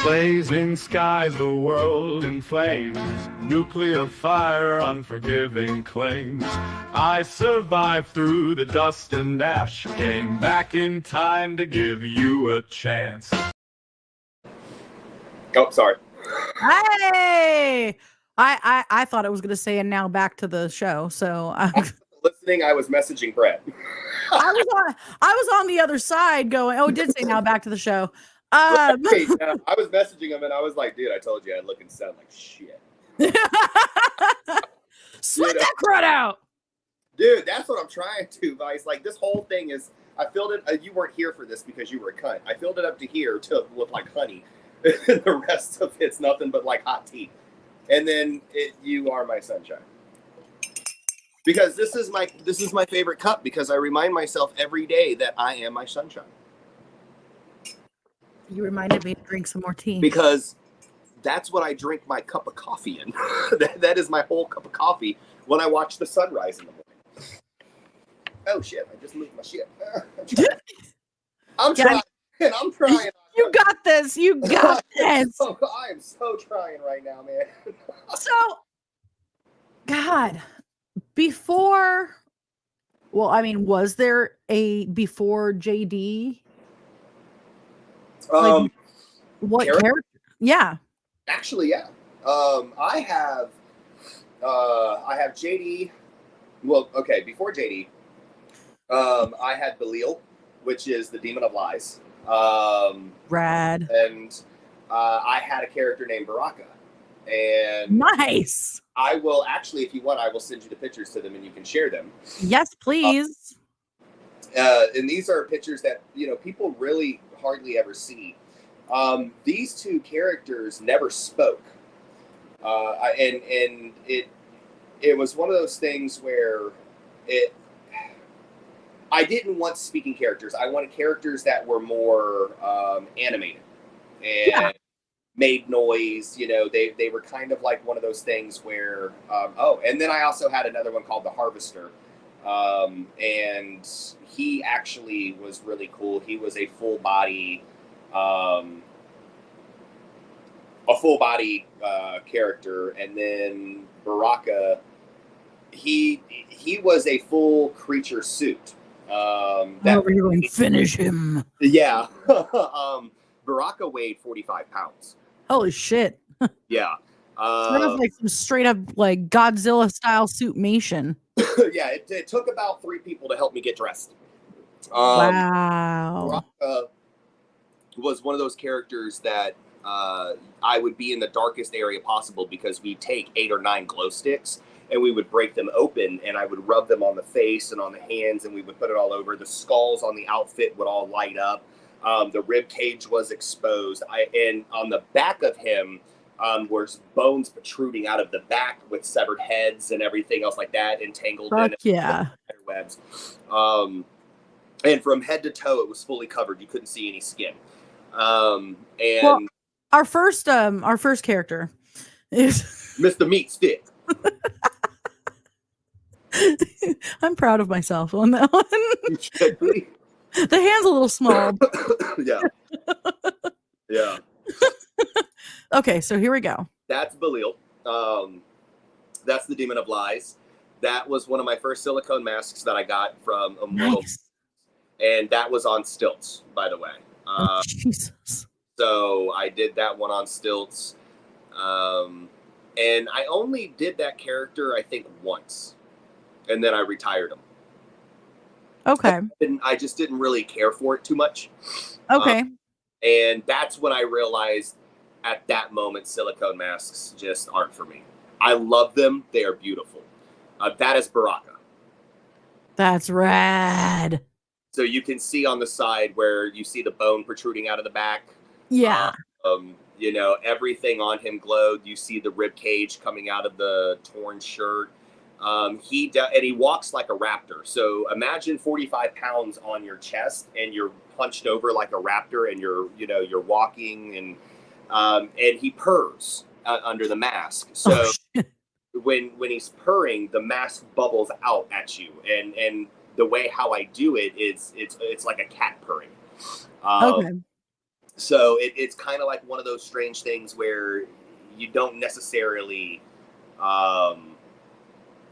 Blazing skies, the world in flames, nuclear fire, unforgiving claims. I survived through the dust and ash, came back in time to give you a chance. Oh, sorry. Hey! I thought it was going to say, and now back to the show. So Listening, I was messaging Brett. I was on the other side going, oh, it did say now back to the show. Right, yeah, I was messaging him and I was like, dude, I told you I look and sound like shit. Sweat that crud out. Dude, that's what I'm trying to, Vice. Like, this whole thing is, I filled it, you weren't here for this because you were a cunt. I filled it up to here to look like honey. The rest of it's nothing but like hot tea. And then you are my sunshine. Because this is my favorite cup because I remind myself every day that I am my sunshine. You reminded me to drink some more tea. Because that's what I drink my cup of coffee in. that is my whole cup of coffee when I watch the sunrise in the morning. Oh shit, I just moved my shit. I'm trying. I'm trying. You got this. You got this. I am so trying right now, man. So, God, before, well, I mean, was there a before JD? Like, what character? Yeah. Actually, yeah. I have JD. Well, okay, before JD, I had Belial, which is the demon of lies. Rad. And I had a character named Baraka. And nice. I will actually, if you want, I will send you the pictures to them and you can share them. Yes, please. And these are pictures that, you know, people really hardly ever see. These two characters never spoke. And it was one of those things where I didn't want speaking characters. I wanted characters that were more animated and made noise. You know, they were kind of like one of those things where, and then I also had another one called the Harvester. And he actually was really cool. He was a full body character. And then Baraka, he was a full creature suit. That we're going to finish him. Yeah. Baraka weighed 45 pounds. Holy shit. Yeah. Sort of like some straight up like Godzilla style suitmation. Yeah, it took about 3 people to help me get dressed. Wow. Baraka was one of those characters that I would be in the darkest area possible because we take 8 or 9 glow sticks and we would break them open and I would rub them on the face and on the hands and we would put it all over. The skulls on the outfit would all light up. The rib cage was exposed. And on the back of him were bones protruding out of the back with severed heads and everything else like that, entangled in webs. And from head to toe, it was fully covered. You couldn't see any skin. And our first character is Mr. Meat Stick. I'm proud of myself on that one. The hand's a little small. Yeah. Yeah. Okay, so here we go. That's Belial. That's the Demon of Lies. That was one of my first silicone masks that I got from a model. Nice. And that was on stilts, by the way. Jesus. So I did that one on stilts. And I only did that character, I think, once. And then I retired him. Okay. I just didn't really care for it too much. Okay. And that's when I realized at that moment, silicone masks just aren't for me. I love them. They are beautiful. That is Baraka. That's rad. So you can see on the side where you see the bone protruding out of the back. Yeah. You know, everything on him glowed. You see the rib cage coming out of the torn shirt. He walks like a raptor. So imagine 45 pounds on your chest and you're hunched over like a raptor and you're walking and he purrs under the mask. So when he's purring, the mask bubbles out at you. And the way how I do it is it's like a cat purring. Okay. So it's kind of like one of those strange things where you don't necessarily,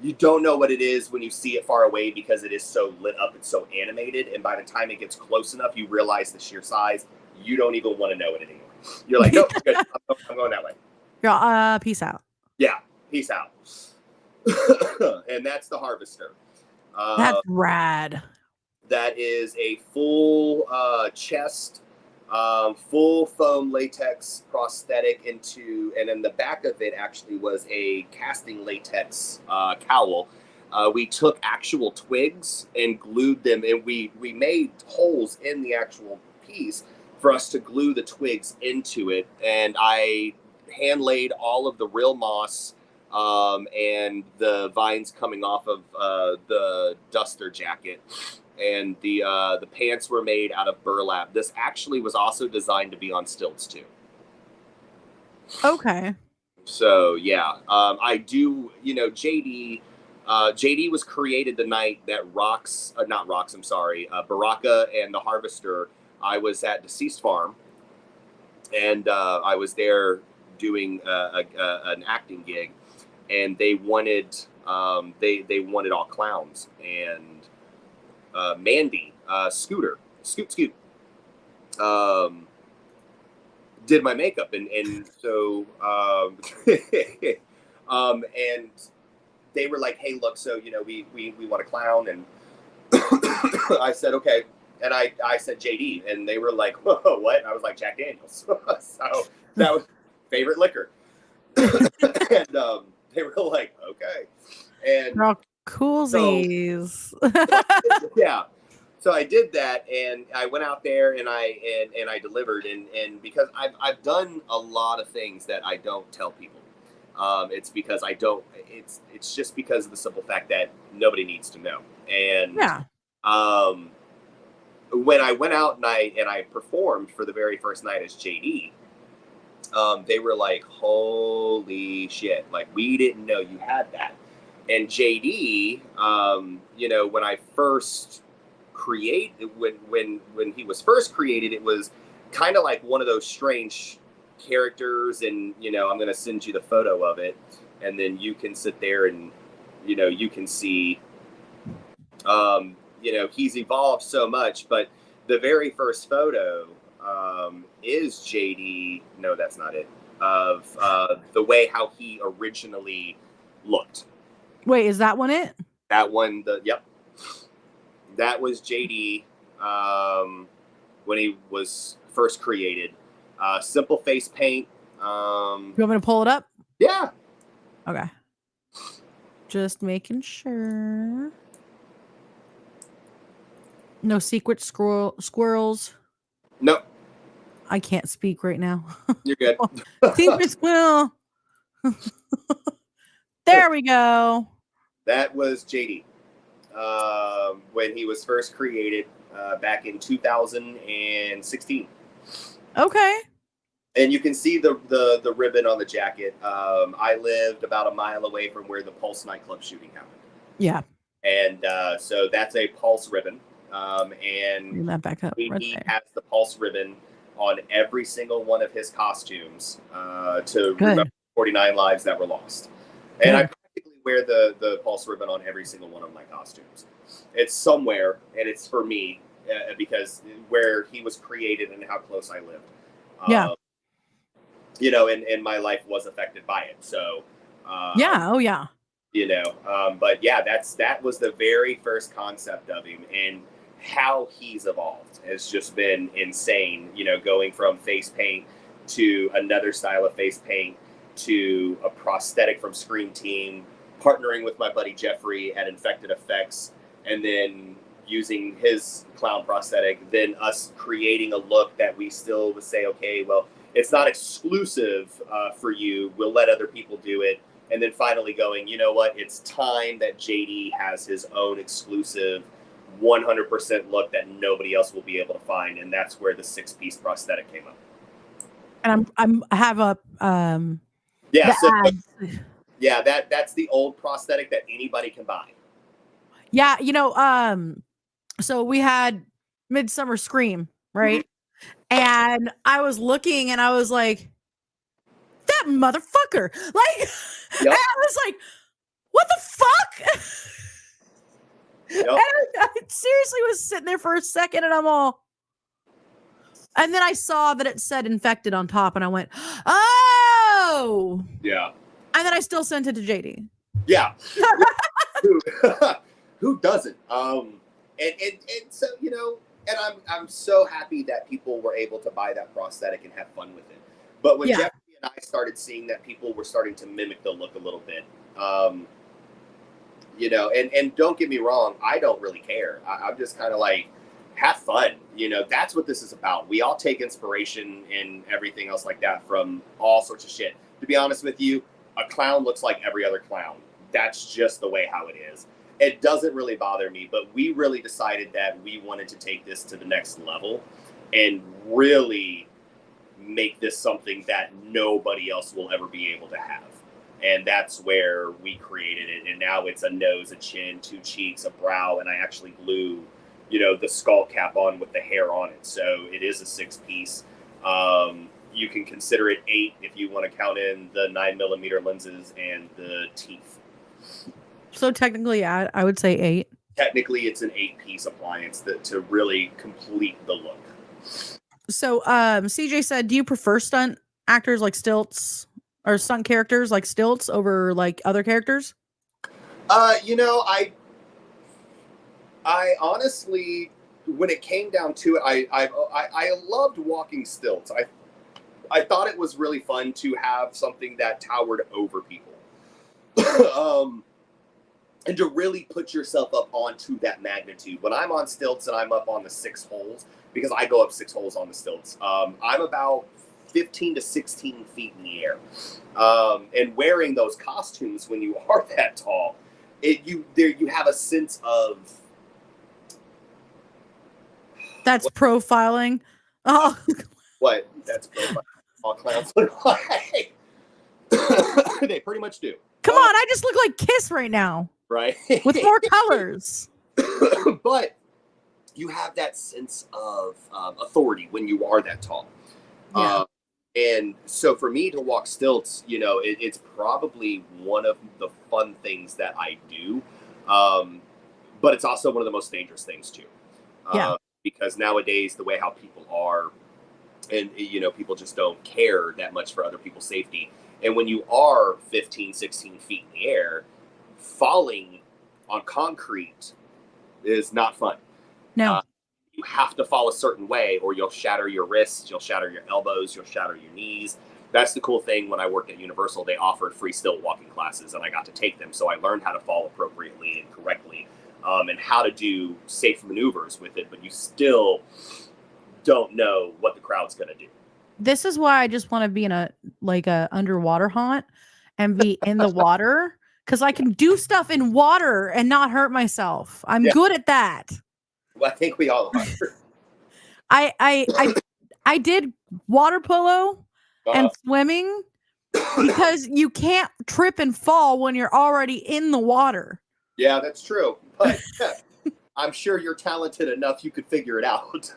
you don't know what it is when you see it far away because it is so lit up and so animated. And by the time it gets close enough, you realize the sheer size. You don't even want to know it anymore. You're like, nope, good. I'm going that way. Yeah, peace out. Yeah, peace out. And that's the Harvester. That's rad. That is a full chest full foam latex prosthetic and then the back of it actually was a casting latex cowl. We took actual twigs and glued them, and we made holes in the actual piece for us to glue the twigs into it. And I hand laid all of the real moss and the vines coming off of the duster jacket. And the pants were made out of burlap. This actually was also designed to be on stilts too. Okay. So yeah, I do. JD was created the night that Baraka and the Harvester. I was at Deceased Farm, and I was there doing an acting gig, and they wanted all clowns, and Mandy, Scoot, did my makeup, and so and they were like, "Hey, look, so we want a clown," and I said, "Okay," and I said JD, and they were like, "Whoa, what?" I was like, "Jack Daniels." So that was favorite liquor, and they were like, "Okay," and They're all coolsies. yeah. So I did that, and I went out there and I delivered, and because I've done a lot of things that I don't tell people. It's because I don't. It's just because of the simple fact that nobody needs to know. And Yeah. when I went out and I performed for the very first night as JD, they were like, "Holy shit! Like, we didn't know you had that." And JD, when I first when he was first created, it was kind of like one of those strange characters, and I'm going to send you the photo of it, and then you can sit there and you can see he's evolved so much. But the very first photo is JD, no, that's not it, of the way how he originally looked. Wait, is that one it? That one, yep. That was JD when he was first created. Simple face paint. You want me to pull it up? Yeah. Okay. Just making sure. No secret squirrels. No. I can't speak right now. You're good. Secret squirrel. There we go. That was JD when he was first created back in 2016. Okay. And you can see the ribbon on the jacket. I lived about a mile away from where the Pulse nightclub shooting happened. Yeah. And so that's a Pulse ribbon. And Bring that back up. he Right has the Pulse ribbon on every single one of his costumes to remember 49 lives that were lost. And I practically wear the Pulse ribbon on every single one of my costumes. It's somewhere, and it's for me because where he was created and how close I lived. Yeah. And my life was affected by it. So yeah. Oh yeah. But yeah, that was the very first concept of him, and how he's evolved has just been insane. Going from face paint to another style of face paint to a prosthetic from Scream Team, partnering with my buddy Jeffrey at Infected Effects, and then using his clown prosthetic, then us creating a look that we still would say, okay, well, it's not exclusive for you. We'll let other people do it. And then finally going, you know what? It's time that JD has his own exclusive 100% look that nobody else will be able to find. And that's where the 6-piece prosthetic came up. And I have a that's the old prosthetic that anybody can buy. Yeah, so we had Midsummer Scream, right? Mm-hmm. And I was looking and I was like, that motherfucker. Like, yep. And I was like, what the fuck? Yep. And I seriously was sitting there for a second and I'm all, and then I saw that it said infected on top and I went, oh. Yeah. And then I still sent it to JD. Yeah. Who doesn't? And so, and I'm so happy that people were able to buy that prosthetic and have fun with it. But when Yeah. Jeffrey and I started seeing that people were starting to mimic the look a little bit, you know, and don't get me wrong, I don't really care. I'm just kind of like, have fun. You know, that's what this is about. We all take inspiration and everything else like that from all sorts of shit. To be honest with you, a clown looks like every other clown. That's just the way how it is. It doesn't really bother me, but we really decided that we wanted to take this to the next level and really make this something that nobody else will ever be able to have. And that's where we created it. And now it's a nose, a chin, 2 cheeks, a brow, and I actually glue, you know, the skull cap on with the hair on it. So it is a 6-piece. You can consider it 8 if you want to count in the 9mm lenses and the teeth. So technically, yeah, I would say 8. Technically, it's an 8-piece appliance to really complete the look. So CJ said, do you prefer stunt actors like stilts or stunt characters like stilts over like other characters? You know, I honestly, when it came down to it, I loved walking stilts. I thought it was really fun to have something that towered over people. And to really put yourself up onto that magnitude. When I'm on stilts and I'm up on the 6 holes, because I go up 6 holes on the stilts, I'm about 15 to 16 feet in the air. And wearing those costumes when you are that tall, you have a sense of... That's profiling. Oh, What? That's what all clowns look like. They pretty much do. come on. I just look like Kiss right now Right? with more colors. But you have that sense of authority when you are that tall. Yeah. And so for me to walk stilts, you know, it's probably one of the fun things that I do. But it's also one of the most dangerous things too. Yeah. Because nowadays, the way how people are, and, you know, people just don't care that much for other people's safety. And when you are 15, 16 feet in the air, falling on concrete is not fun. No. You have to fall a certain way or you'll shatter your wrists, you'll shatter your elbows, you'll shatter your knees. That's the cool thing. When I worked at Universal, they offered free stilt walking classes, and I got to take them. So I learned how to fall appropriately and correctly, and how to do safe maneuvers with it, but you still don't know what the crowd's going to do. This is why I just want to be in a underwater haunt and be in the water, because I can do stuff in water and not hurt myself. I'm good at that. Well, I think we all are. I did water polo and swimming because you can't trip and fall when you're already in the water. Yeah, that's true. But I'm sure you're talented enough you could figure it out.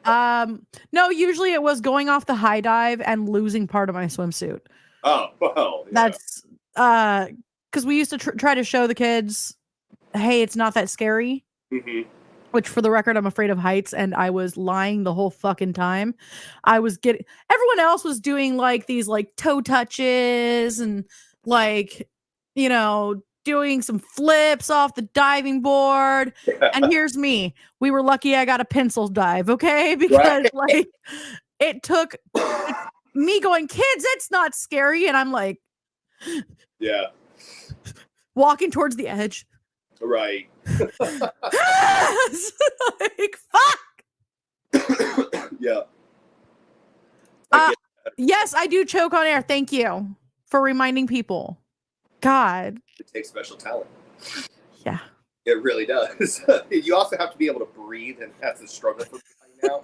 No, usually it was going off the high dive and losing part of my swimsuit. Oh, well, yeah. That's because we used to try to show the kids, hey, it's not that scary. Mm-hmm. Which, for the record, I'm afraid of heights, and I was lying the whole fucking time. Everyone else was doing like these like toe touches and like, you know, doing some flips off the diving board. And here's me. We were lucky I got a pencil dive, okay? Because like it took me going, kids, it's not scary. And I'm like, yeah, walking towards the edge. Right. Like, fuck. Yeah. Yes, I do choke on air. Thank you for reminding people. God. It takes special talent. Yeah. It really does. You also have to be able to breathe, and that's the struggle for me right now.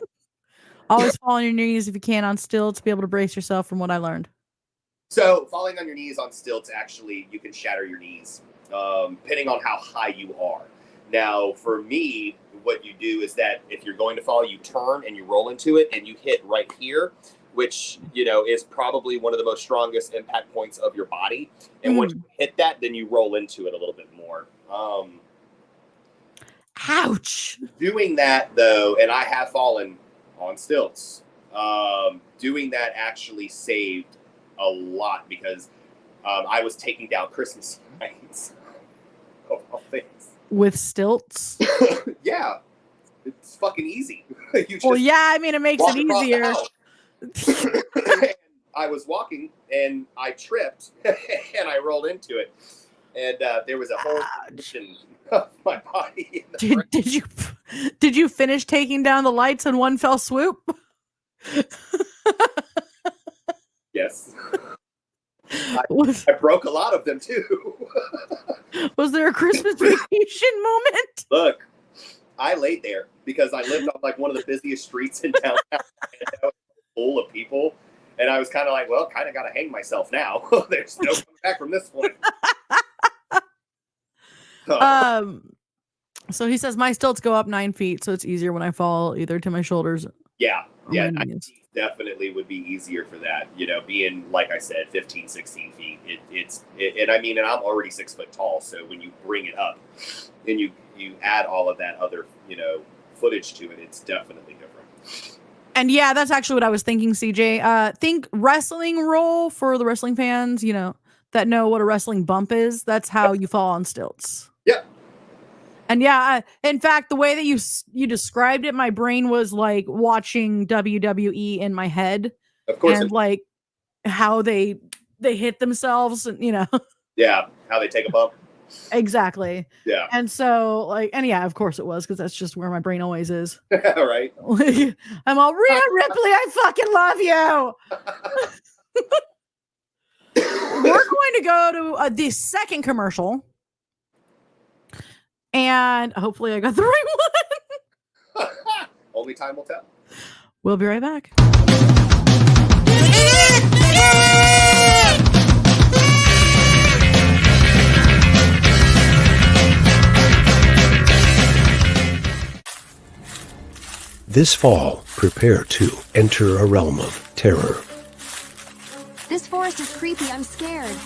Always fall on your knees if you can on stilts to be able to brace yourself, from what I learned. So falling on your knees on stilts, actually, you can shatter your knees, depending on how high you are. Now, for me, what you do is that if you're going to fall, you turn and you roll into it, and you hit right here, which, you know, is probably one of the most strongest impact points of your body. And once you hit that, then you roll into it a little bit more. Ouch. Doing that, though, and I have fallen on stilts, doing that actually saved a lot, because I was taking down Christmas lights, of all things. With stilts? Yeah. It's fucking easy. You just Well, yeah, I mean, it makes walk it across the easier. house. And I was walking and I tripped and I rolled into it. And there was a whole condition of my body. In the Did you finish taking down the lights in one fell swoop? Yes. Was, I broke a lot of them too. was there a Christmas vacation moment? Look, I laid there because I lived on like one of the busiest streets in town. And that was full of people. And I was kind of like, well, kind of got to hang myself now. There's no coming back from this point. So he says my stilts go up 9 feet, so it's easier when I fall either to my shoulders. Yeah, my I knees. definitely would be easier for that. You know, being like I said, 15, 16 feet. And I mean, and I'm already 6 foot tall, so when you bring it up, and you add all of that other footage to it, it's definitely different. And yeah, that's actually what I was thinking, CJ. Think wrestling roll for the wrestling fans, that know what a wrestling bump is. That's how you fall on stilts. Yep. And yeah, in fact, the way that you described it, my brain was like watching WWE in my head. Of course. And like how they hit themselves, and Yeah, how they take a bump. Exactly. Yeah. And so and yeah, of course it was, because that's just where my brain always is. Right. I'm all, Rhea Ripley, I fucking love you. We're going to go to the second commercial. And hopefully I got the right one. Only time will tell. We'll be right back. This fall, prepare to enter a realm of terror. This forest is creepy. I'm scared.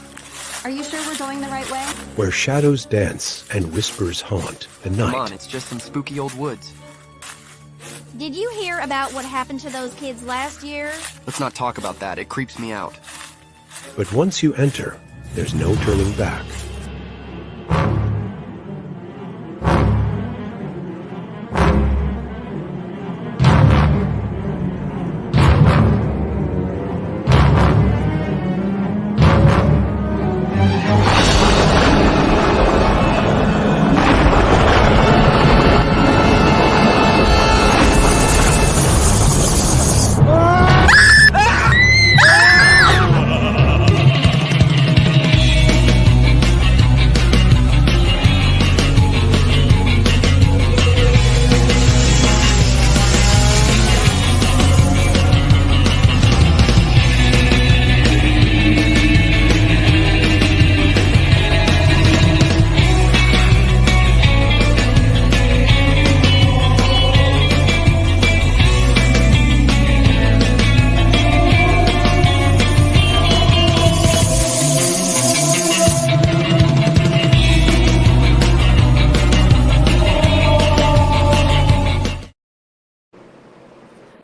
Are you sure we're going the right way? Where shadows dance and whispers haunt the night. Come on, it's just some spooky old woods. Did you hear about what happened to those kids last year? Let's not talk about that. It creeps me out. But once you enter, there's no turning back.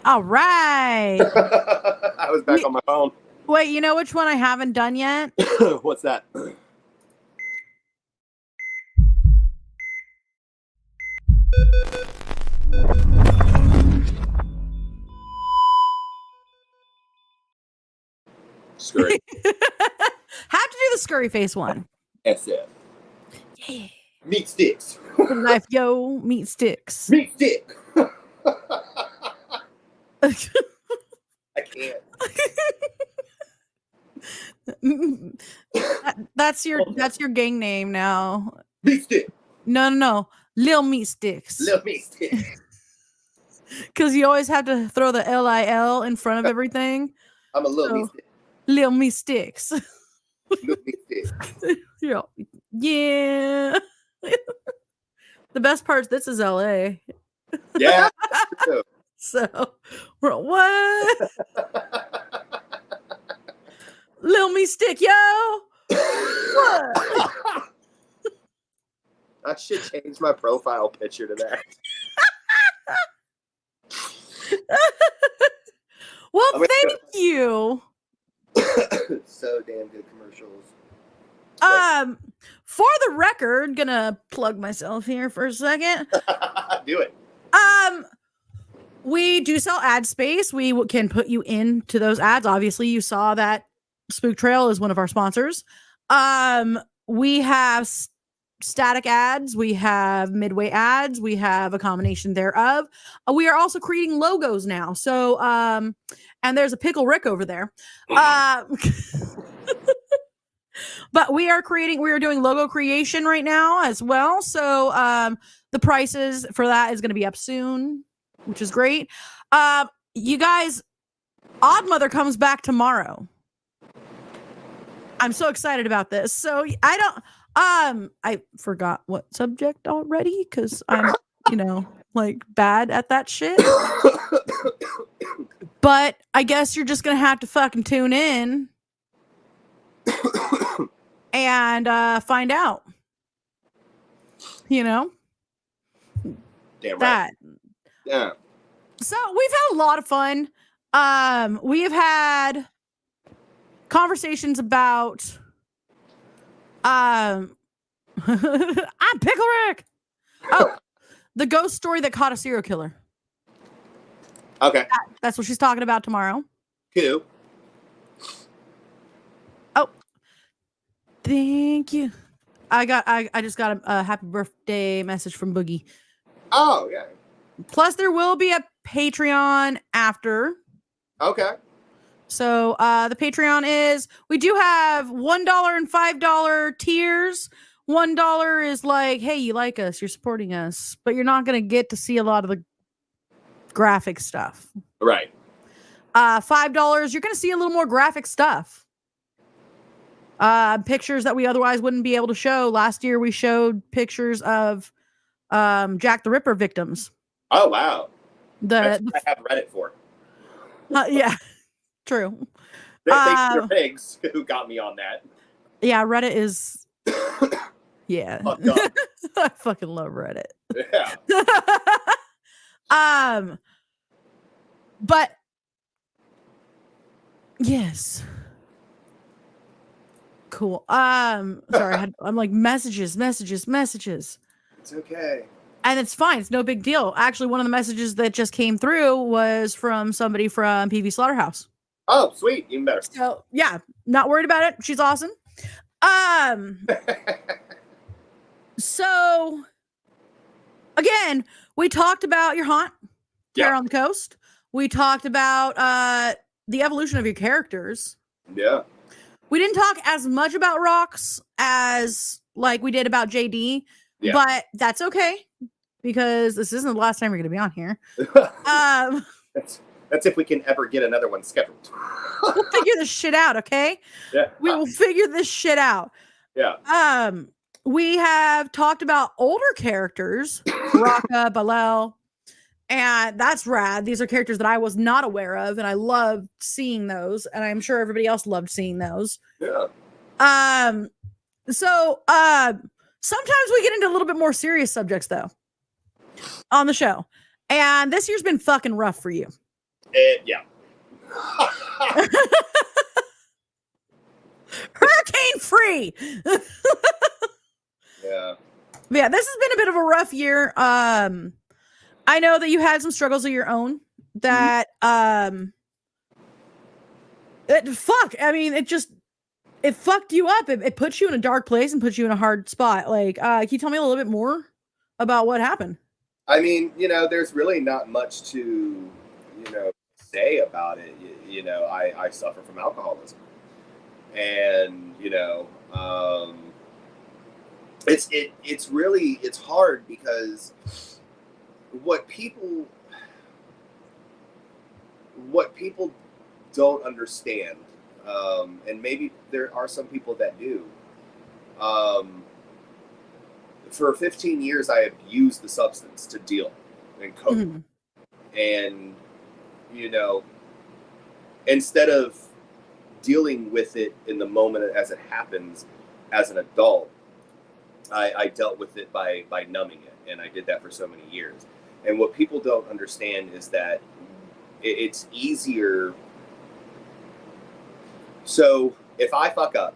All right. I was back on my phone. Wait, you know which one I haven't done yet? What's that? Scurry. Have to do the scurry face one. SF. Yeah. Meat sticks. Good life, yo, meat sticks. Meat stick. I can't. That's your gang name now. Meat stick. No. Lil Meat Sticks. Little meat stick. Because you always have to throw the LIL in front of everything. I'm a little meat stick. Lil Meat Sticks. Little meat stick. Yeah. The best part is this is LA. Yeah. That's true. So we're what? Lil Me Stick, yo. What? I should change my profile picture to that. Well, thank you. So damn good commercials. For the record, gonna plug myself here for a second. Do it. We do sell ad space. We can put you into those ads. Obviously, you saw that Spook Trail is one of our sponsors. We have static ads. We have midway ads. We have a combination thereof. We are also creating logos now. So, and there's a Pickle Rick over there. But we are doing logo creation right now as well. So, the prices for that is going to be up soon, which is great. You guys, Odd Mother comes back tomorrow. I'm so excited about this. So I forgot what subject already because I'm, like bad at that shit. But I guess you're just going to have to fucking tune in and find out. Damn right. That. Yeah. So we've had a lot of fun. We have had conversations about I'm Pickle Rick. Oh, the ghost story that caught a serial killer. Okay. That's what she's talking about tomorrow. Cool. Oh, thank you. I just got a happy birthday message from Boogie. Oh, yeah. Plus, there will be a Patreon after. Okay. So the Patreon is, we do have $1 and $5 tiers. $1 is like, hey, you like us, you're supporting us, but you're not going to get to see a lot of the graphic stuff. Right. $5, you're going to see a little more graphic stuff. Pictures that we otherwise wouldn't be able to show. Last year, we showed pictures of Jack the Ripper victims. Oh, wow. That's what I have Reddit for. Yeah, true. Thanks to your pigs who got me on that. Yeah, Reddit is... Yeah. I fucking love Reddit. Yeah. But... Yes. Cool. Sorry, I'm like messages. It's okay. And it's fine. It's no big deal. Actually, one of the messages that just came through was from somebody from PV Slaughterhouse. Oh, sweet. Even better. So, yeah, not worried about it. She's awesome. So, again, we talked about your haunt here on the coast. We talked about the evolution of your characters. Yeah. We didn't talk as much about rocks as like we did about JD, but that's okay because this isn't the last time you're going to be on here. That's if we can ever get another one scheduled. We'll figure this shit out, okay? Yeah. We will figure this shit out. Yeah. We have talked about older characters, Raka, Balel, and that's rad. These are characters that I was not aware of, and I loved seeing those, and I'm sure everybody else loved seeing those. Yeah. So sometimes we get into a little bit more serious subjects, though, on the show. And this year's been fucking rough for you. Yeah. Hurricane free. Yeah. Yeah, this has been a bit of a rough year. I know that you had some struggles of your own that it fucked you up. It puts you in a dark place and puts you in a hard spot. Like, can you tell me a little bit more about what happened? I mean, there's really not much to, say about it. I suffer from alcoholism. And, it's hard because what people don't understand, and maybe there are some people that do, for 15 years I have used the substance to deal and cope. Mm-hmm. And, instead of dealing with it in the moment as it happens as an adult, I dealt with it by numbing it. And I did that for so many years. And what people don't understand is that it's easier. So if I fuck up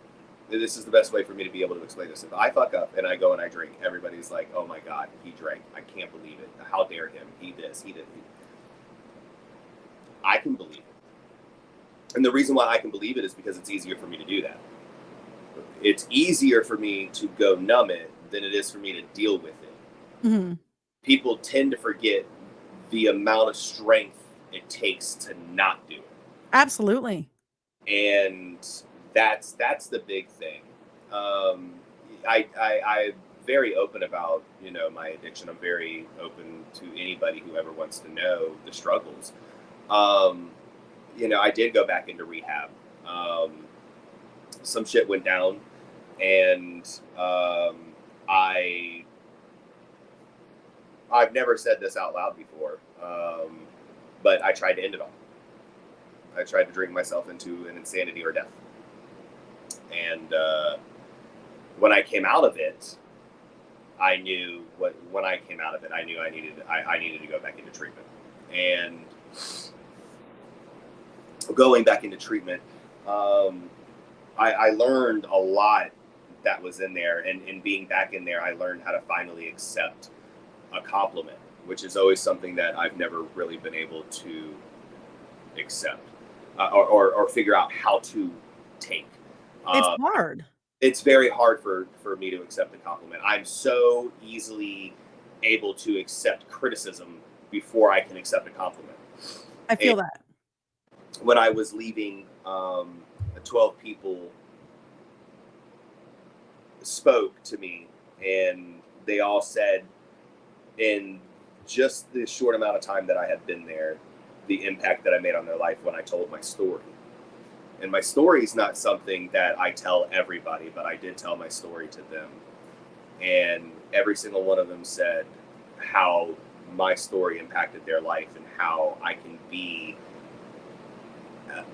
this is the best way for me to be able to explain this. If I fuck up and I go and I drink, everybody's like, oh my God, he drank. I can't believe it. How dare him? He this, he did. I can believe it. And the reason why I can believe it is because it's easier for me to do that. It's easier for me to go numb it than it is for me to deal with it. Mm-hmm. People tend to forget the amount of strength it takes to not do it. Absolutely. And that's the big thing. I'm very open about, you know, my addiction. I'm very open to anybody who ever wants to know the struggles. You know, I did go back into rehab. Some shit went down, and I've never said this out loud before, but I tried to end it all. I tried to drink myself into an insanity or death. And when I came out of it, I knew when I came out of it, I knew I needed to go back into treatment. And going back into treatment, I learned a lot that was in there. And being back in there, I learned how to finally accept a compliment, which is always something that I've never really been able to accept or figure out how to take. It's hard. It's very hard for me to accept a compliment. I'm so easily able to accept criticism before I can accept a compliment. I feel that. When I was leaving, 12 people spoke to me, and they all said, in just the short amount of time that I had been there, the impact that I made on their life when I told my story. And my story is not something that I tell everybody, but I did tell my story to them. And every single one of them said how my story impacted their life and how I can be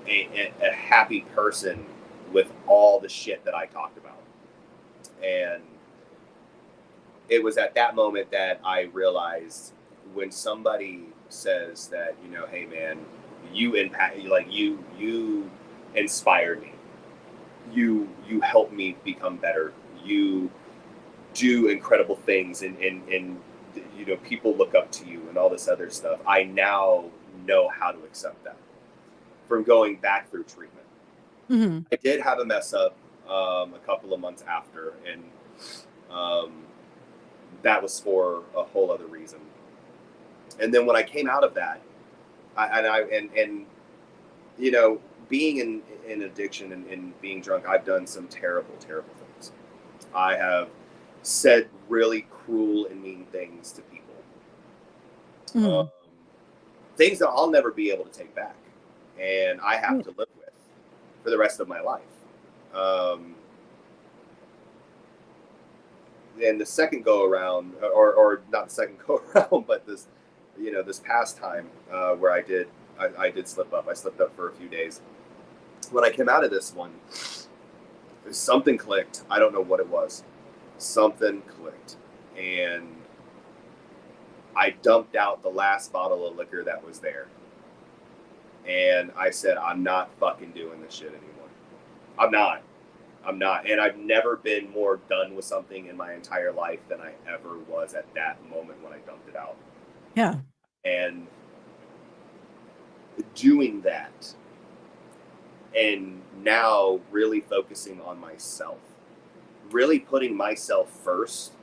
a happy person with all the shit that I talked about. And it was at that moment that I realized, when somebody says that, you know, hey man, you impact, like you inspired me. You helped me become better. You do incredible things, and you know, people look up to you and all this other stuff. I now know how to accept that from going back through treatment. Mm-hmm. I did have a mess up a couple of months after, and that was for a whole other reason. And then when I came out of that, and you know, being in addiction and being drunk, I've done some terrible, terrible things. I have said really cruel and mean things to people. Mm-hmm. Things that I'll never be able to take back, and I have to live with for the rest of my life. And the second go around, or not the second go around, but this, you know, this past time where I did slip up. I slipped up for a few days. When I came out of this one, something clicked. I don't know what it was. Something clicked, and I dumped out the last bottle of liquor that was there. And I said, I'm not fucking doing this shit anymore. I'm not. And I've never been more done with something in my entire life than I ever was at that moment when I dumped it out. Yeah. And doing that, and now really focusing on myself, really putting myself first,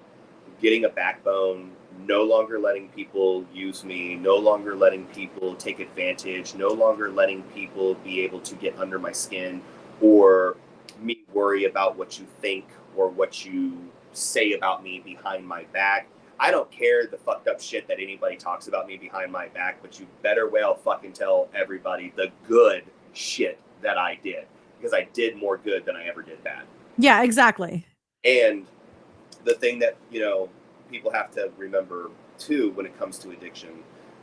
getting a backbone, no longer letting people use me, no longer letting people take advantage, no longer letting people be able to get under my skin or me worry about what you think or what you say about me behind my back. I don't care the fucked up shit that anybody talks about me behind my back, but you better well fucking tell everybody the good shit that I did, because I did more good than I ever did bad. Yeah, exactly. And the thing that, you know, people have to remember too when it comes to addiction,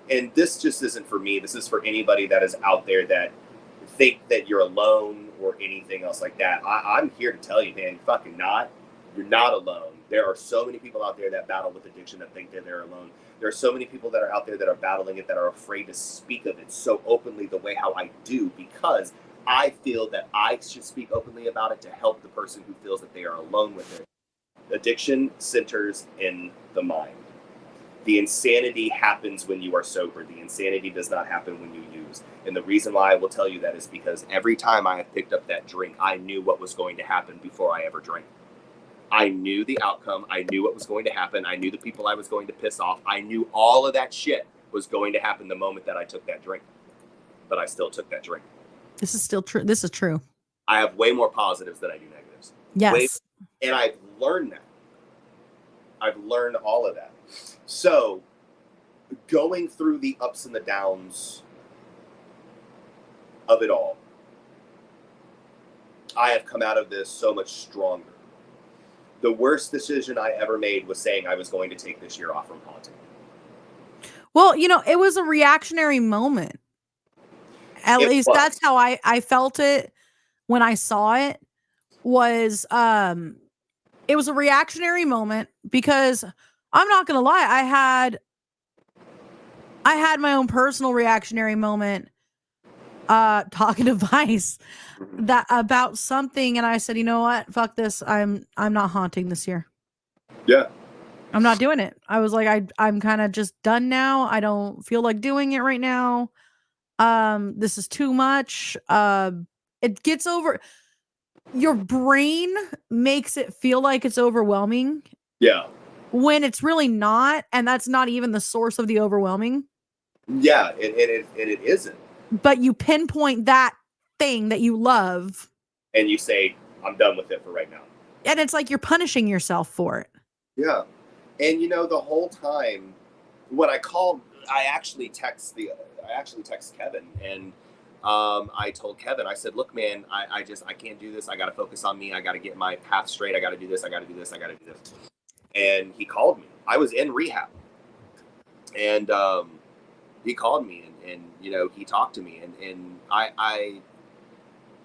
and this just isn't for me, this is for anybody that is out there that think that you're alone or anything else like that. I'm here to tell you, man, you're fucking not. You're not alone. There are so many people out there that battle with addiction that think that they're alone. There are so many people that are out there that are battling it, that are afraid to speak of it so openly the way how I do, because I feel that I should speak openly about it to help the person who feels that they are alone with it. Addiction centers in the mind. The insanity happens when you are sober. The insanity does not happen when you use. And the reason why I will tell you that is because every time I have picked up that drink, I knew what was going to happen before I ever drank. I knew the outcome. I knew what was going to happen. I knew the people I was going to piss off. I knew all of that shit was going to happen the moment that I took that drink. But I still took that drink. This is still true. This is true. I have way more positives than I do negatives. Yes. And I've learned that. I've learned all of that. So going through the ups and the downs of it all, I have come out of this so much stronger. The worst decision I ever made was saying I was going to take this year off from haunting. Well, it was a reactionary moment. At least that's how I felt it when I saw it. Was it was a reactionary moment because I'm not gonna lie, I had my own personal reactionary moment talking to Vice that about something, and I said, you know what, fuck this, I'm not haunting this year. Yeah. I'm not doing it. I was like, I'm kind of just done now. I don't feel like doing it right now. This is too much. It gets over. Your brain makes it feel like it's overwhelming. Yeah. When it's really not, and that's not even the source of the overwhelming. Yeah, it isn't. But you pinpoint that thing that you love. And you say, I'm done with it for right now. And it's like you're punishing yourself for it. Yeah. And the whole time when I called, I actually text Kevin, and I told Kevin, I said, look, man, I can't do this. I got to focus on me. I got to get my path straight. I got to do this. I got to do this. I got to do this. And he called me. I was in rehab, and he called me, and he talked to me, and I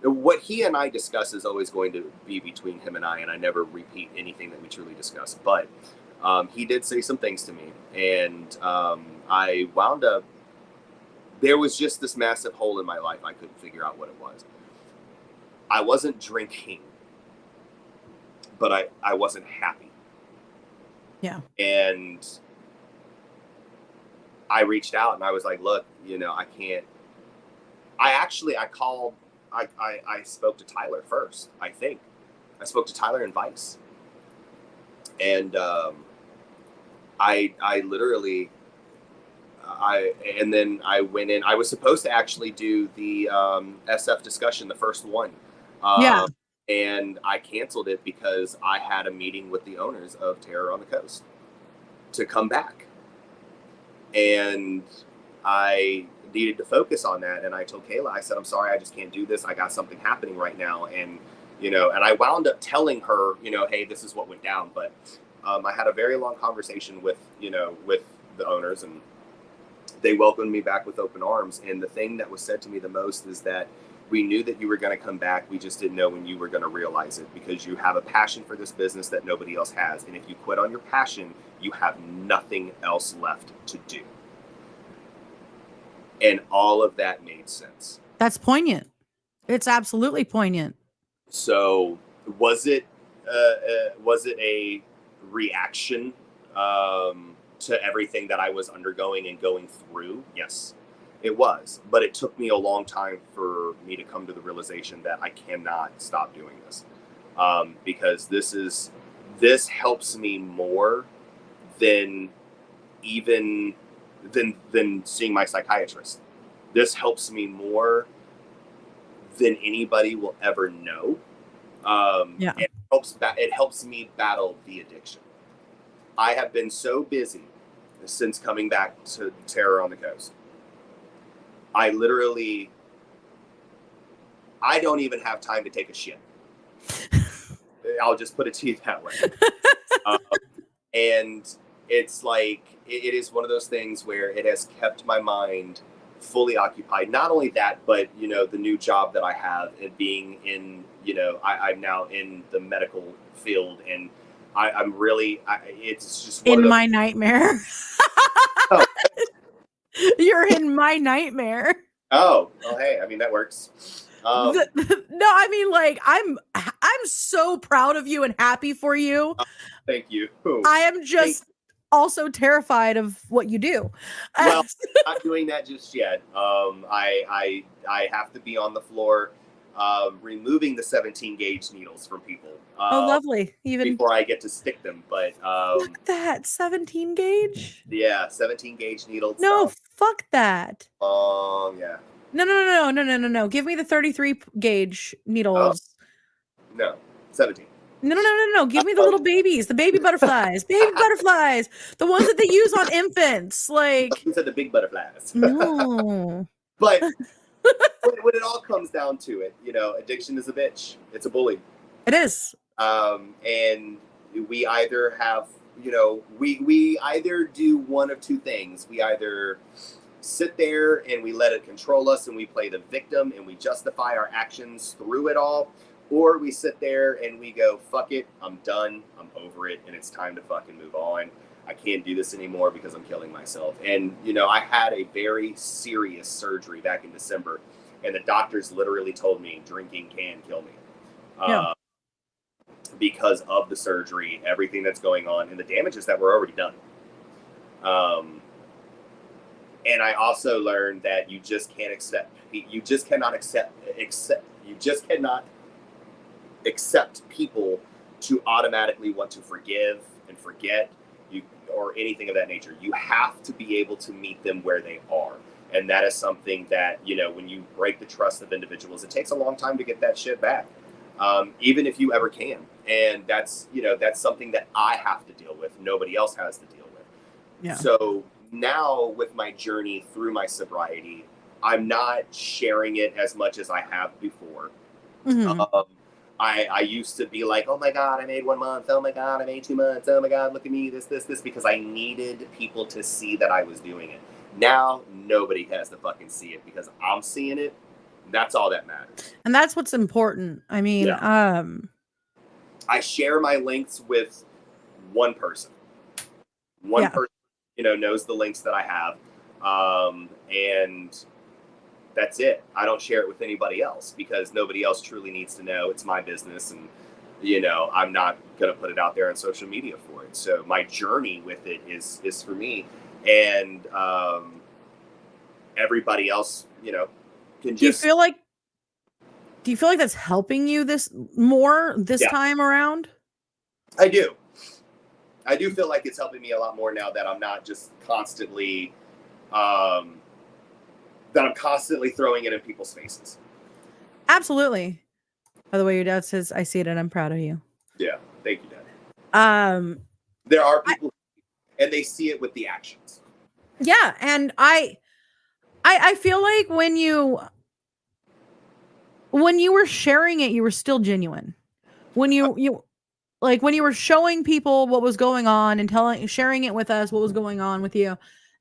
what he and I discuss is always going to be between him and I never repeat anything that we truly discuss. But he did say some things to me, and I wound up, there was just this massive hole in my life. I couldn't figure out what it was. I wasn't drinking, but I wasn't happy. Yeah. And I reached out and I was like, look, I can't. I called, I spoke to Tyler first, I think. I spoke to Tyler and Vice. And I literally, and then I went in. I was supposed to actually do the SF discussion, the first one. Yeah. And I canceled it because I had a meeting with the owners of Terror on the Coast to come back. And I needed to focus on that. And I told Kayla, I said, I'm sorry, I just can't do this. I got something happening right now. And, and I wound up telling her, hey, this is what went down. But I had a very long conversation with the owners, and they welcomed me back with open arms. And the thing that was said to me the most is that we knew that you were going to come back. We just didn't know when you were going to realize it, because you have a passion for this business that nobody else has. And if you quit on your passion, you have nothing else left to do. And all of that made sense. That's poignant. It's absolutely poignant. So was it a reaction to everything that I was undergoing and going through? Yes, it was. But it took me a long time for me to come to the realization that I cannot stop doing this, because this helps me more than seeing my psychiatrist. This helps me more than anybody will ever know. Yeah. It helps me battle the addiction. I have been so busy since coming back to Terror on the Coast. I don't even have time to take a shit. I'll just put it to you that way. And it's like, it is one of those things where it has kept my mind fully occupied. Not only that, but, the new job that I have, and being in, I'm now in the medical field, and I'm really, it's just one in of those, my nightmare. Oh. You're in my nightmare. Oh, well, hey, I mean, that works. Um, No, I mean, like, I'm so proud of you and happy for you. Thank you. I am just also terrified of what you do. Well, not doing that just yet. I have to be on the floor, removing the 17 gauge needles from people. Oh, lovely. Even before I get to stick them. But fuck that 17 gauge. yeah, 17 gauge needles. No, fuck that. Yeah. No. Give me the 33 gauge needles. No, 17. No. Give me the little babies, the baby butterflies, the ones that they use on infants. Like, You said the big butterflies. no. But when it all comes down to it, addiction is a bitch. It's a bully. It is. And we either have, we either do one of two things. We either sit there and we let it control us and we play the victim and we justify our actions through it all, or we sit there and we go, fuck it, I'm done, I'm over it, and it's time to fucking move on. I can't do this anymore because I'm killing myself. And, I had a very serious surgery back in December, and the doctors literally told me drinking can kill me. Yeah. Because of the surgery, everything that's going on, and the damages that were already done. And I also learned that you just cannot accept people to automatically want to forgive and forget you or anything of that nature. You have to be able to meet them where they are. And that is something that, when you break the trust of individuals, it takes a long time to get that shit back. Even if you ever can. And that's something that I have to deal with. Nobody else has to deal with. Yeah. So now with my journey through my sobriety, I'm not sharing it as much as I have before. Mm-hmm. I used to be like, oh my God, I made 1 month. Oh my God, I made 2 months. Oh my God, look at me, this, because I needed people to see that I was doing it. Now, nobody has to fucking see it because I'm seeing it. That's all that matters. And that's what's important. I mean, I share my links with one person. One person, knows the links that I have. And that's it. I don't share it with anybody else because nobody else truly needs to know. It's my business. And, I'm not going to put it out there on social media for it. So my journey with it is for me. And everybody else, can just... Do you feel like that's helping you this time around? I do. I do feel like it's helping me a lot more now that I'm not just constantly, throwing it in people's faces. Absolutely. By the way, your dad says, I see it and I'm proud of you. Yeah. Thank you, Dad. There are people and they see it with the actions. Yeah. And I feel like when you were sharing it, you were still genuine. When you were showing people what was going on and sharing it with us, what was going on with you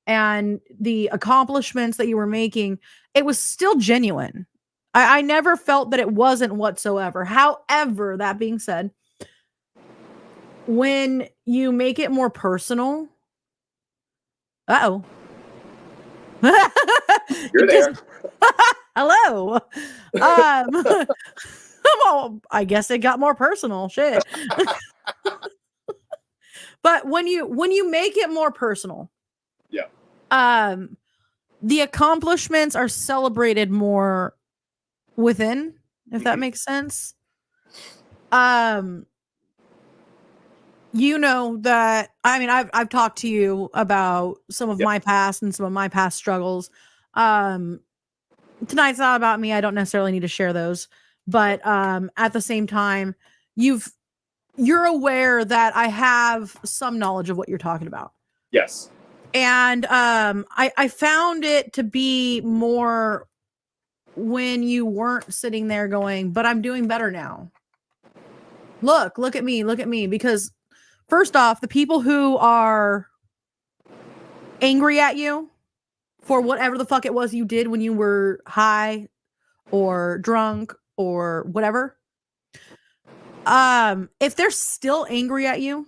and the accomplishments that you were making, it was still genuine. I never felt that it wasn't whatsoever. However, that being said, when you make it more personal, You're there. Hello. I guess it got more personal. Shit. But when you make it more personal, the accomplishments are celebrated more within, if that makes sense. That, I mean, I've talked to you about some of my past and some of my past struggles. Tonight's not about me. I don't necessarily need to share those, but at the same time, you're aware that I have some knowledge of what you're talking about. Yes. And I found it to be more when you weren't sitting there going, but I'm doing better now. Look at me. Because first off, the people who are angry at you for whatever the fuck it was you did when you were high or drunk or whatever, if they're still angry at you,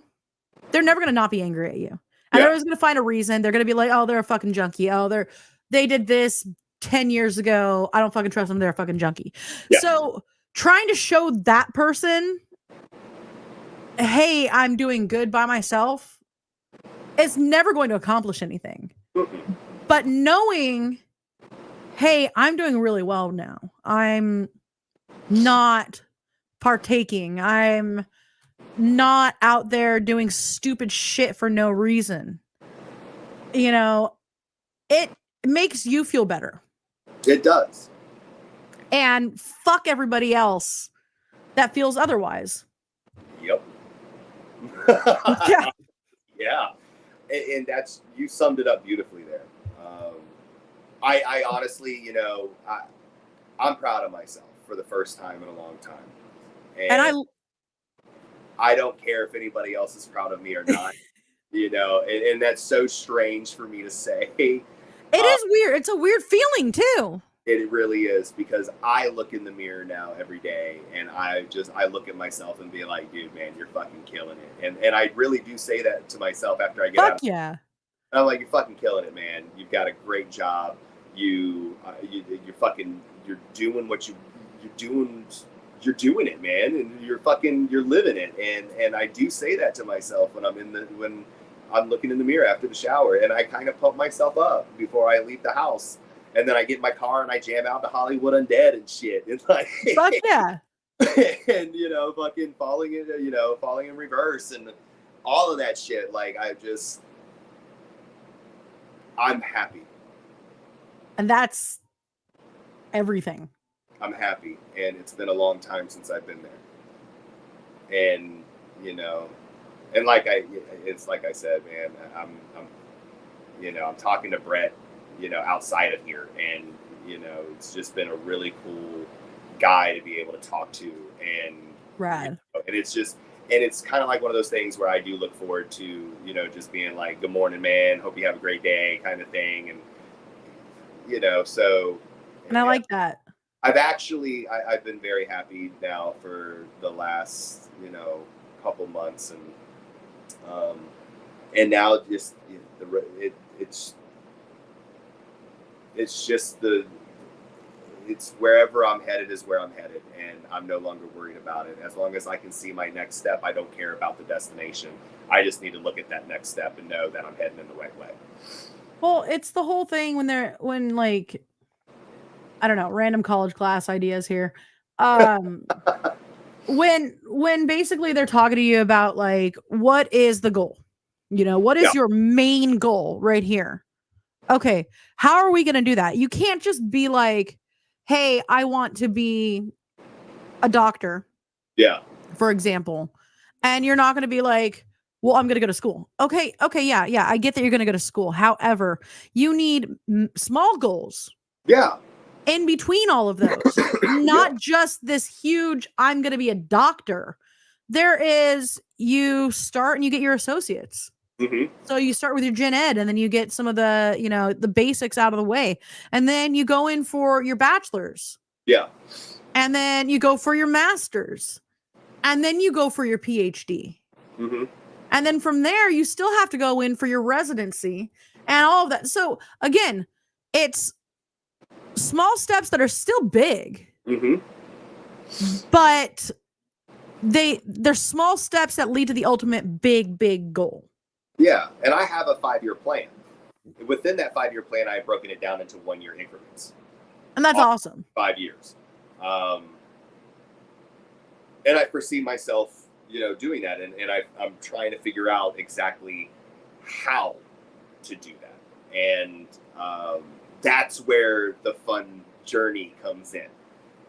they're never going to not be angry at you. And they're always going to find a reason. They're going to be like, oh, they're a fucking junkie. Oh, they did this 10 years ago, I don't fucking trust them. They're a fucking junkie. Yeah. So trying to show that person, hey, I'm doing good by myself, is never going to accomplish anything. But knowing, hey, I'm doing really well now. I'm not partaking. I'm not out there doing stupid shit for no reason. You know, it makes you feel better. It does. And fuck everybody else that feels otherwise. Yep. Yeah. Yeah. And that's, you summed it up beautifully there. I honestly, you know, I'm proud of myself for the first time in a long time. And I don't care if anybody else is proud of me or not, you know, and that's so strange for me to say. It is weird. It's a weird feeling too. It really is, because I look in the mirror now every day and I look at myself and be like, dude, man, you're fucking killing it. And I really do say that to myself after I get out. Yeah. I'm like, you're fucking killing it, man. You've got a great job. You're doing what you're doing it, man. And you're living it. And I do say that to myself when I'm looking in the mirror after the shower, and I kind of pump myself up before I leave the house. And then I get in my car and I jam out to Hollywood Undead and shit. It's like, fuck yeah. And, you know, fucking falling in reverse and all of that shit. Like, I'm happy. And that's everything. I'm happy. And it's been a long time since I've been there. And, you know, and it's like I said, man, I'm talking to Brett, you know, outside of here, and, you know, it's just been a really cool guy to be able to talk to. And rad. And it's kind of like one of those things where I do look forward to, you know, just being like, good morning, man, hope you have a great day kind of thing. And, you know, so. And I like that. I've been very happy now for the last, you know, couple months. And now just, you know, it's wherever I'm headed is where I'm headed, and I'm no longer worried about it. As long as I can see my next step, I don't care about the destination. I just need to look at that next step and know that I'm heading in the right way. Well, it's the whole thing when like, I don't know, random college class ideas here. When basically they're talking to you about like, what is the goal? You know, what is your main goal right here? Okay, how are we going to do that? You can't just be like, hey, I want to be a doctor. Yeah. For example. And you're not going to be like, well, I'm going to go to school. Okay, yeah, I get that you're going to go to school. However, you need small goals. Yeah. In between all of those. Not just this huge, I'm going to be a doctor. There is, you start and you get your associates. Mm-hmm. So you start with your gen ed, and then you get some of the, you know, the basics out of the way. And then you go in for your bachelor's. Yeah. And then you go for your master's. And then you go for your PhD. Mm-hmm. And then from there, you still have to go in for your residency and all of that. So again, it's small steps that are still big. Mm-hmm. But they're small steps that lead to the ultimate big goal. Yeah, and I have a 5-year plan. Within that 5-year plan, I have broken it down into 1-year increments. And that's awesome. 5 years. And I foresee myself, you know, doing that. And I'm trying to figure out exactly how to do that. And that's where the fun journey comes in.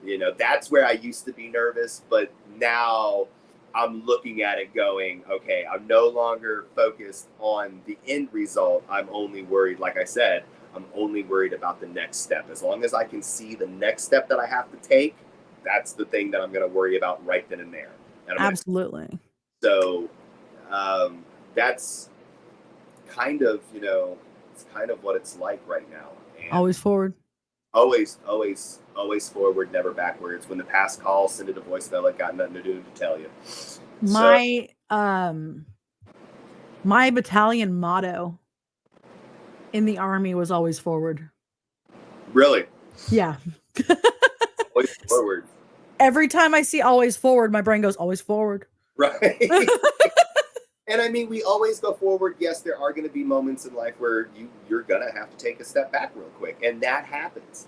You know, that's where I used to be nervous, but now I'm looking at it going, okay, I'm no longer focused on the end result. I'm only worried, like I said, I'm only worried about the next step. As long as I can see the next step that I have to take, that's the thing that I'm going to worry about right then and there. And absolutely. So that's kind of, you know, it's kind of what it's like right now. And always forward. Always forward, never backwards. When the past calls, send it a voicemail. It got nothing to do to tell you. My my battalion motto in the Army was always forward. Really? Yeah. Always forward. Every time I see always forward, my brain goes always forward. Right. And I mean, we always go forward. Yes, there are going to be moments in life where you're going to have to take a step back real quick. And that happens.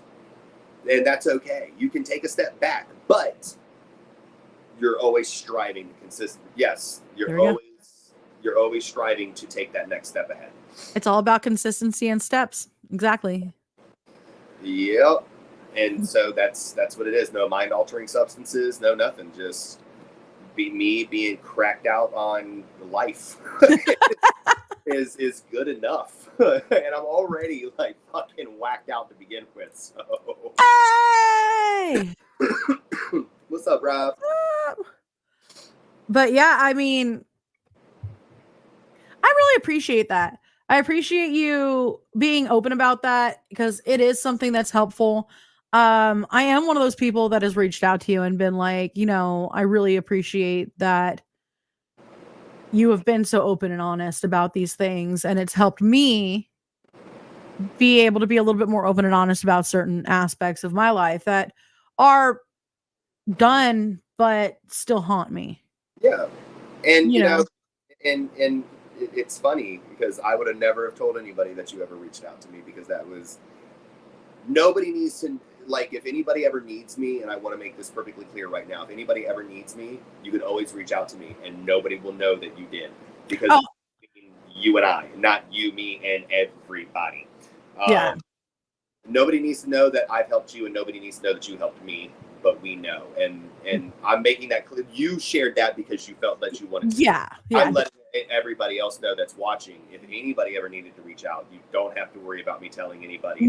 And that's okay. You can take a step back, but you're always striving to consistent. Yes, you're always striving to take that next step ahead. It's all about consistency and steps. Exactly. Yep. And so that's what it is. No mind altering substances, no nothing. Just being cracked out on life is good enough. And I'm already like fucking whacked out to begin with. So Hey! What's up, Rob? But yeah, I mean, I really appreciate that. I appreciate you being open about that because it is something that's helpful. I am one of those people that has reached out to you and been like, I really appreciate that you have been so open and honest about these things, and it's helped me be able to be a little bit more open and honest about certain aspects of my life that are done but still haunt me. Yeah. And you know, and it's funny because I would have never have told anybody that you ever reached out to me, because that was, nobody needs to, like, if anybody ever needs me, and I want to make this perfectly clear right now, if anybody ever needs me, you can always reach out to me and nobody will know that you did, because you and I, not you, me, and everybody. Yeah. Nobody needs to know that I've helped you, and nobody needs to know that you helped me, but we know. And I'm making that clear. You shared that because you felt that you wanted to. Yeah. I'm letting everybody else know that's watching. If anybody ever needed to reach out, you don't have to worry about me telling anybody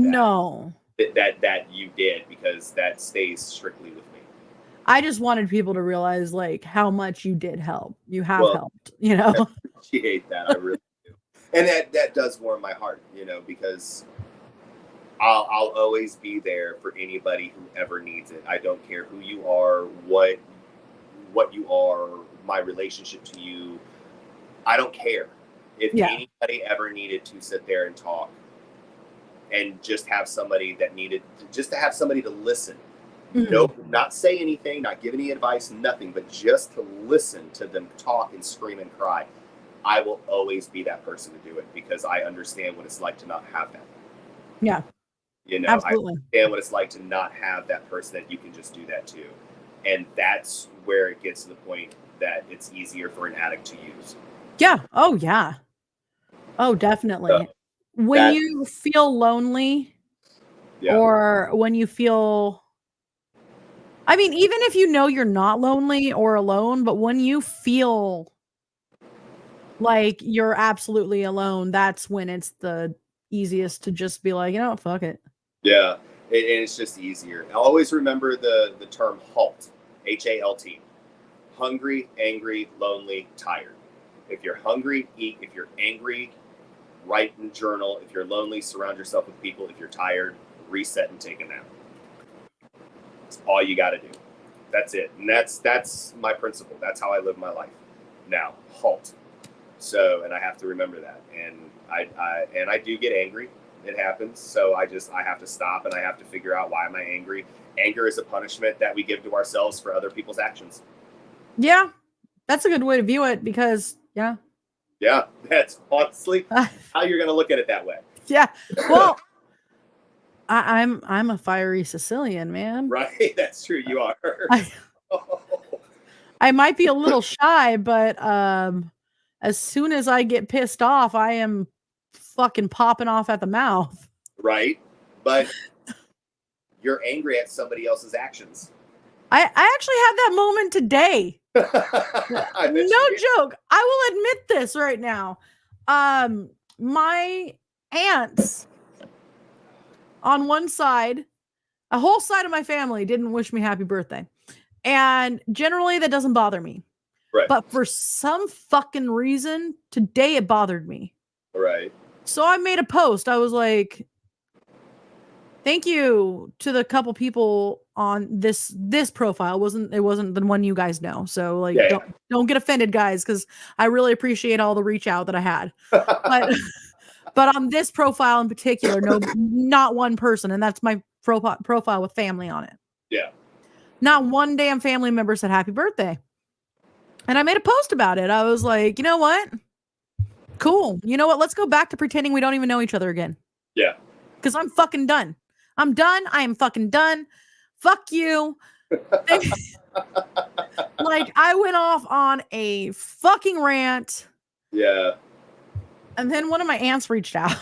that you did, because that stays strictly with me. I just wanted people to realize like how much you did help. You have helped, I appreciate that. I really do. And that does warm my heart, because I'll always be there for anybody who ever needs it. I don't care who you are, what you are, my relationship to you. I don't care. If anybody ever needed to sit there and talk and just have somebody to have somebody to listen. Mm-hmm. No, not say anything, not give any advice, nothing, but just to listen to them talk and scream and cry. I will always be that person to do it, because I understand what it's like to not have that. Yeah. Absolutely. I understand what it's like to not have that person that you can just do that to. And that's where it gets to the point that it's easier for an addict to use. Yeah. Oh, yeah. Oh, definitely. When you feel lonely, or when you feel, I mean, even if you're not lonely or alone, but when you feel like you're absolutely alone, that's when it's the easiest to just be like, fuck it. Yeah, and it's just easier. I'll always remember the term HALT, HALT. Hungry, angry, lonely, tired. If you're hungry, eat. If you're angry, write in a journal. If you're lonely, surround yourself with people. If you're tired, reset and take a nap. That's all you got to do. That's it. And that's my principle. That's how I live my life. Now, HALT. So, and I have to remember that. And I do get angry. It happens. So I have to stop, and I have to figure out, why am I angry? Anger is a punishment that we give to ourselves for other people's actions. Yeah. That's a good way to view it, because yeah, that's honestly how you're going to look at it that way. Yeah. Well, I'm a fiery Sicilian, man. Right. That's true. You are. I might be a little shy, but as soon as I get pissed off, I am fucking popping off at the mouth. Right. But you're angry at somebody else's actions. I actually had that moment today. No joke. I will admit this right now. My aunts on one side, a whole side of my family didn't wish me happy birthday. And generally that doesn't bother me. Right. But for some fucking reason, today it bothered me. Right. So I made a post. I was like, thank you to the couple people on this profile. It wasn't the one you guys know. So like, don't get offended, guys, because I really appreciate all the reach out that I had. But on this profile in particular, no, not one person, and that's my profile with family on it. Yeah. Not one damn family member said happy birthday. And I made a post about it. I was like, you know what? Cool. You know what? Let's go back to pretending we don't even know each other again. Yeah. Because I'm fucking done. I'm done. I am fucking done. Fuck you. Like, I went off on a fucking rant. Yeah. And then one of my aunts reached out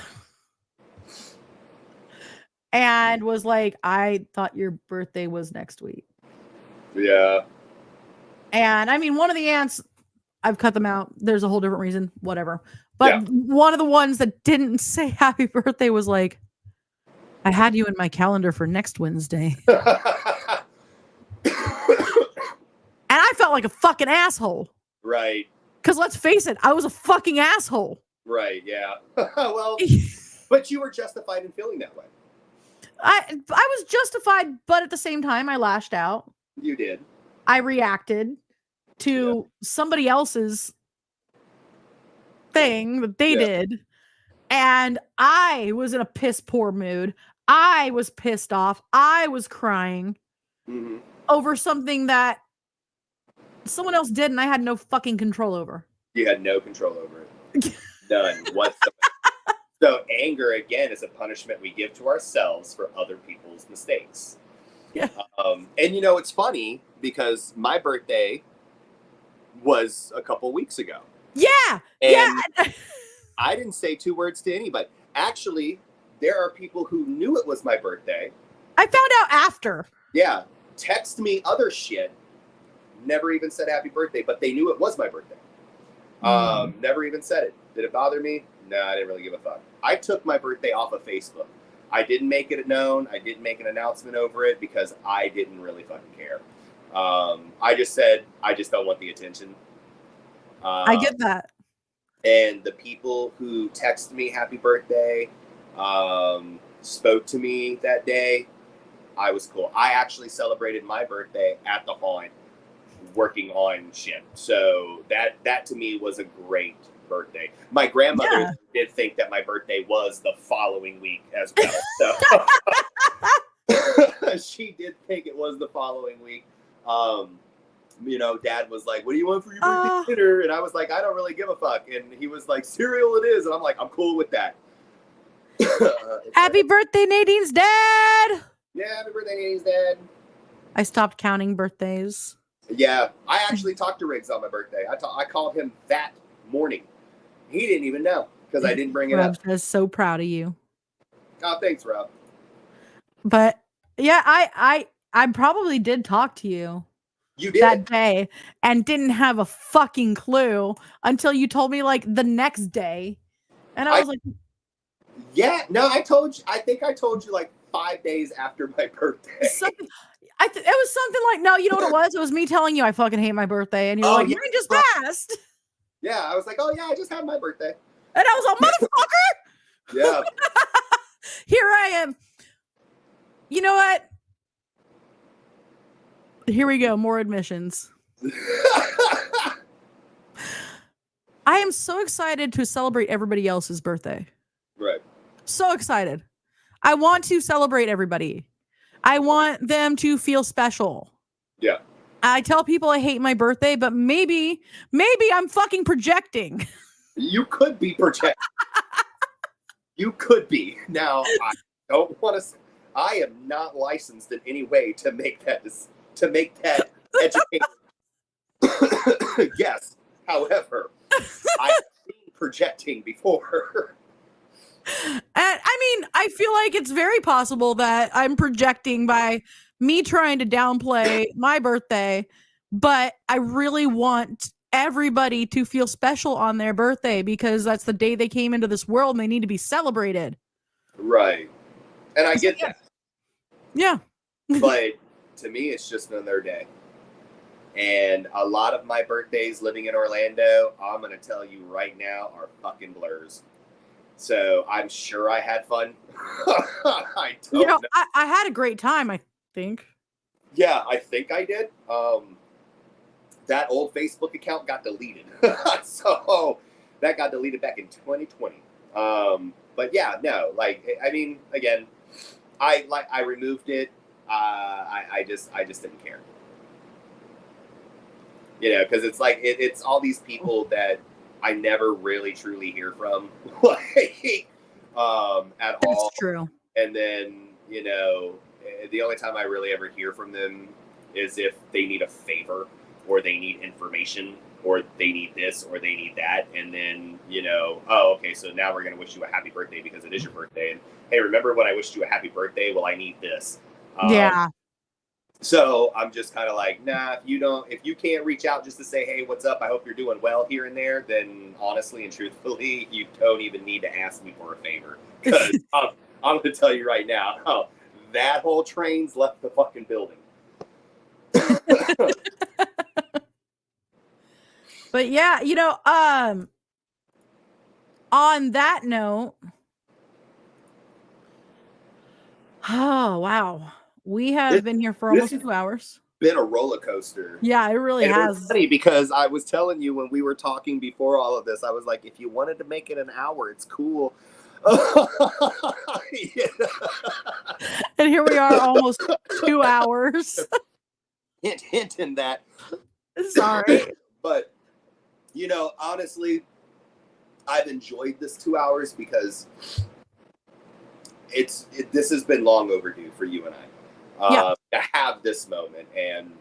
and was like, I thought your birthday was next week. Yeah. And I mean, one of the aunts, I've cut them out. There's a whole different reason, whatever. But one of the ones that didn't say happy birthday was like, I had you in my calendar for next Wednesday. And I felt like a fucking asshole. Right. Because let's face it, I was a fucking asshole. Right. Yeah. Well, but you were justified in feeling that way. I was justified, but at the same time, I lashed out. You did. I reacted to somebody else's thing that they did. And I was in a piss poor mood. I was pissed off. I was crying over something that someone else did and I had no fucking control over. You had no control over it. None whatsoever. So anger, again, is a punishment we give to ourselves for other people's mistakes. Yeah. And you know, it's funny because my birthday was a couple weeks ago. Yeah. And I didn't say 2 words to anybody. Actually, there are people who knew it was my birthday. I found out after. Yeah. Text me other shit. Never even said happy birthday, but they knew it was my birthday. Never even said it. Did it bother me? No, I didn't really give a fuck. I took my birthday off of Facebook. I didn't make it known. I didn't make an announcement over it because I didn't really fucking care. I just said, I just don't want the attention. I get that. And the people who texted me happy birthday, spoke to me that day, I was cool. I actually celebrated my birthday at the haunt, working on shit. So that to me was a great birthday. My grandmother did think that my birthday was the following week as well. So she did think it was the following week. You know, Dad was like, what do you want for your birthday dinner? And I was like, I don't really give a fuck. And he was like, cereal it is. And I'm like, I'm cool with that. Happy birthday, Nadine's dad. Yeah, happy birthday, Nadine's dad. I stopped counting birthdays. Yeah, I actually talked to Riggs on my birthday. I called him that morning. He didn't even know because I didn't bring it up. I was so proud of you. Oh, thanks, Rob. But yeah, I probably did talk to you. You did that day and didn't have a fucking clue until you told me like the next day, and I was like, "Yeah, no, I told you. I think I told you like 5 days after my birthday." It was something like, no, you know what it was? It was me telling you I fucking hate my birthday, and you're like, mine just passed. Yeah, I was like, oh yeah, I just had my birthday, and I was like, motherfucker. Yeah. Here I am. You know what? Here we go. More admissions. I am so excited to celebrate everybody else's birthday. Right. So excited. I want to celebrate everybody. I want them to feel special. Yeah. I tell people I hate my birthday, but maybe I'm fucking projecting. You could be projecting. You could be. Now, I don't want to. I am not licensed in any way to make that educated guess. However, I've seen projecting before. And I mean, I feel like it's very possible that I'm projecting by me trying to downplay my birthday, but I really want everybody to feel special on their birthday because that's the day they came into this world and they need to be celebrated. Right. And I get that. Yeah. But to me, it's just another day. And a lot of my birthdays living in Orlando, I'm going to tell you right now, are fucking blurs. So I'm sure I had fun. I don't know. I had a great time, I think. Yeah, I think I did. That old Facebook account got deleted. So that got deleted back in 2020. But yeah, no, like, I mean, again, I removed it. I just didn't care. You know, because it's like it's all these people that I never really truly hear from, like, at all. That's true. And then, you know, the only time I really ever hear from them is if they need a favor or they need information or they need this or they need that. And then, you know, oh, okay, so now we're going to wish you a happy birthday because it is your birthday. And hey, remember when I wished you a happy birthday? Well, I need this. Yeah. So I'm just kind of like, nah, if you can't reach out just to say, hey, what's up? I hope you're doing well here and there, then honestly and truthfully, you don't even need to ask me for a favor. Because I'm going to tell you right now, that whole train's left the fucking building. But yeah, you know, on that note, oh wow, we have been here for almost 2 hours. Been a roller coaster. Yeah, it really and has. It was funny because I was telling you when we were talking before all of this, I was like, if you wanted to make it an hour, it's cool. Yeah. And here we are, almost 2 hours. hint in that. Sorry. But, you know, honestly, I've enjoyed this 2 hours because this has been long overdue for you and I to have this moment. And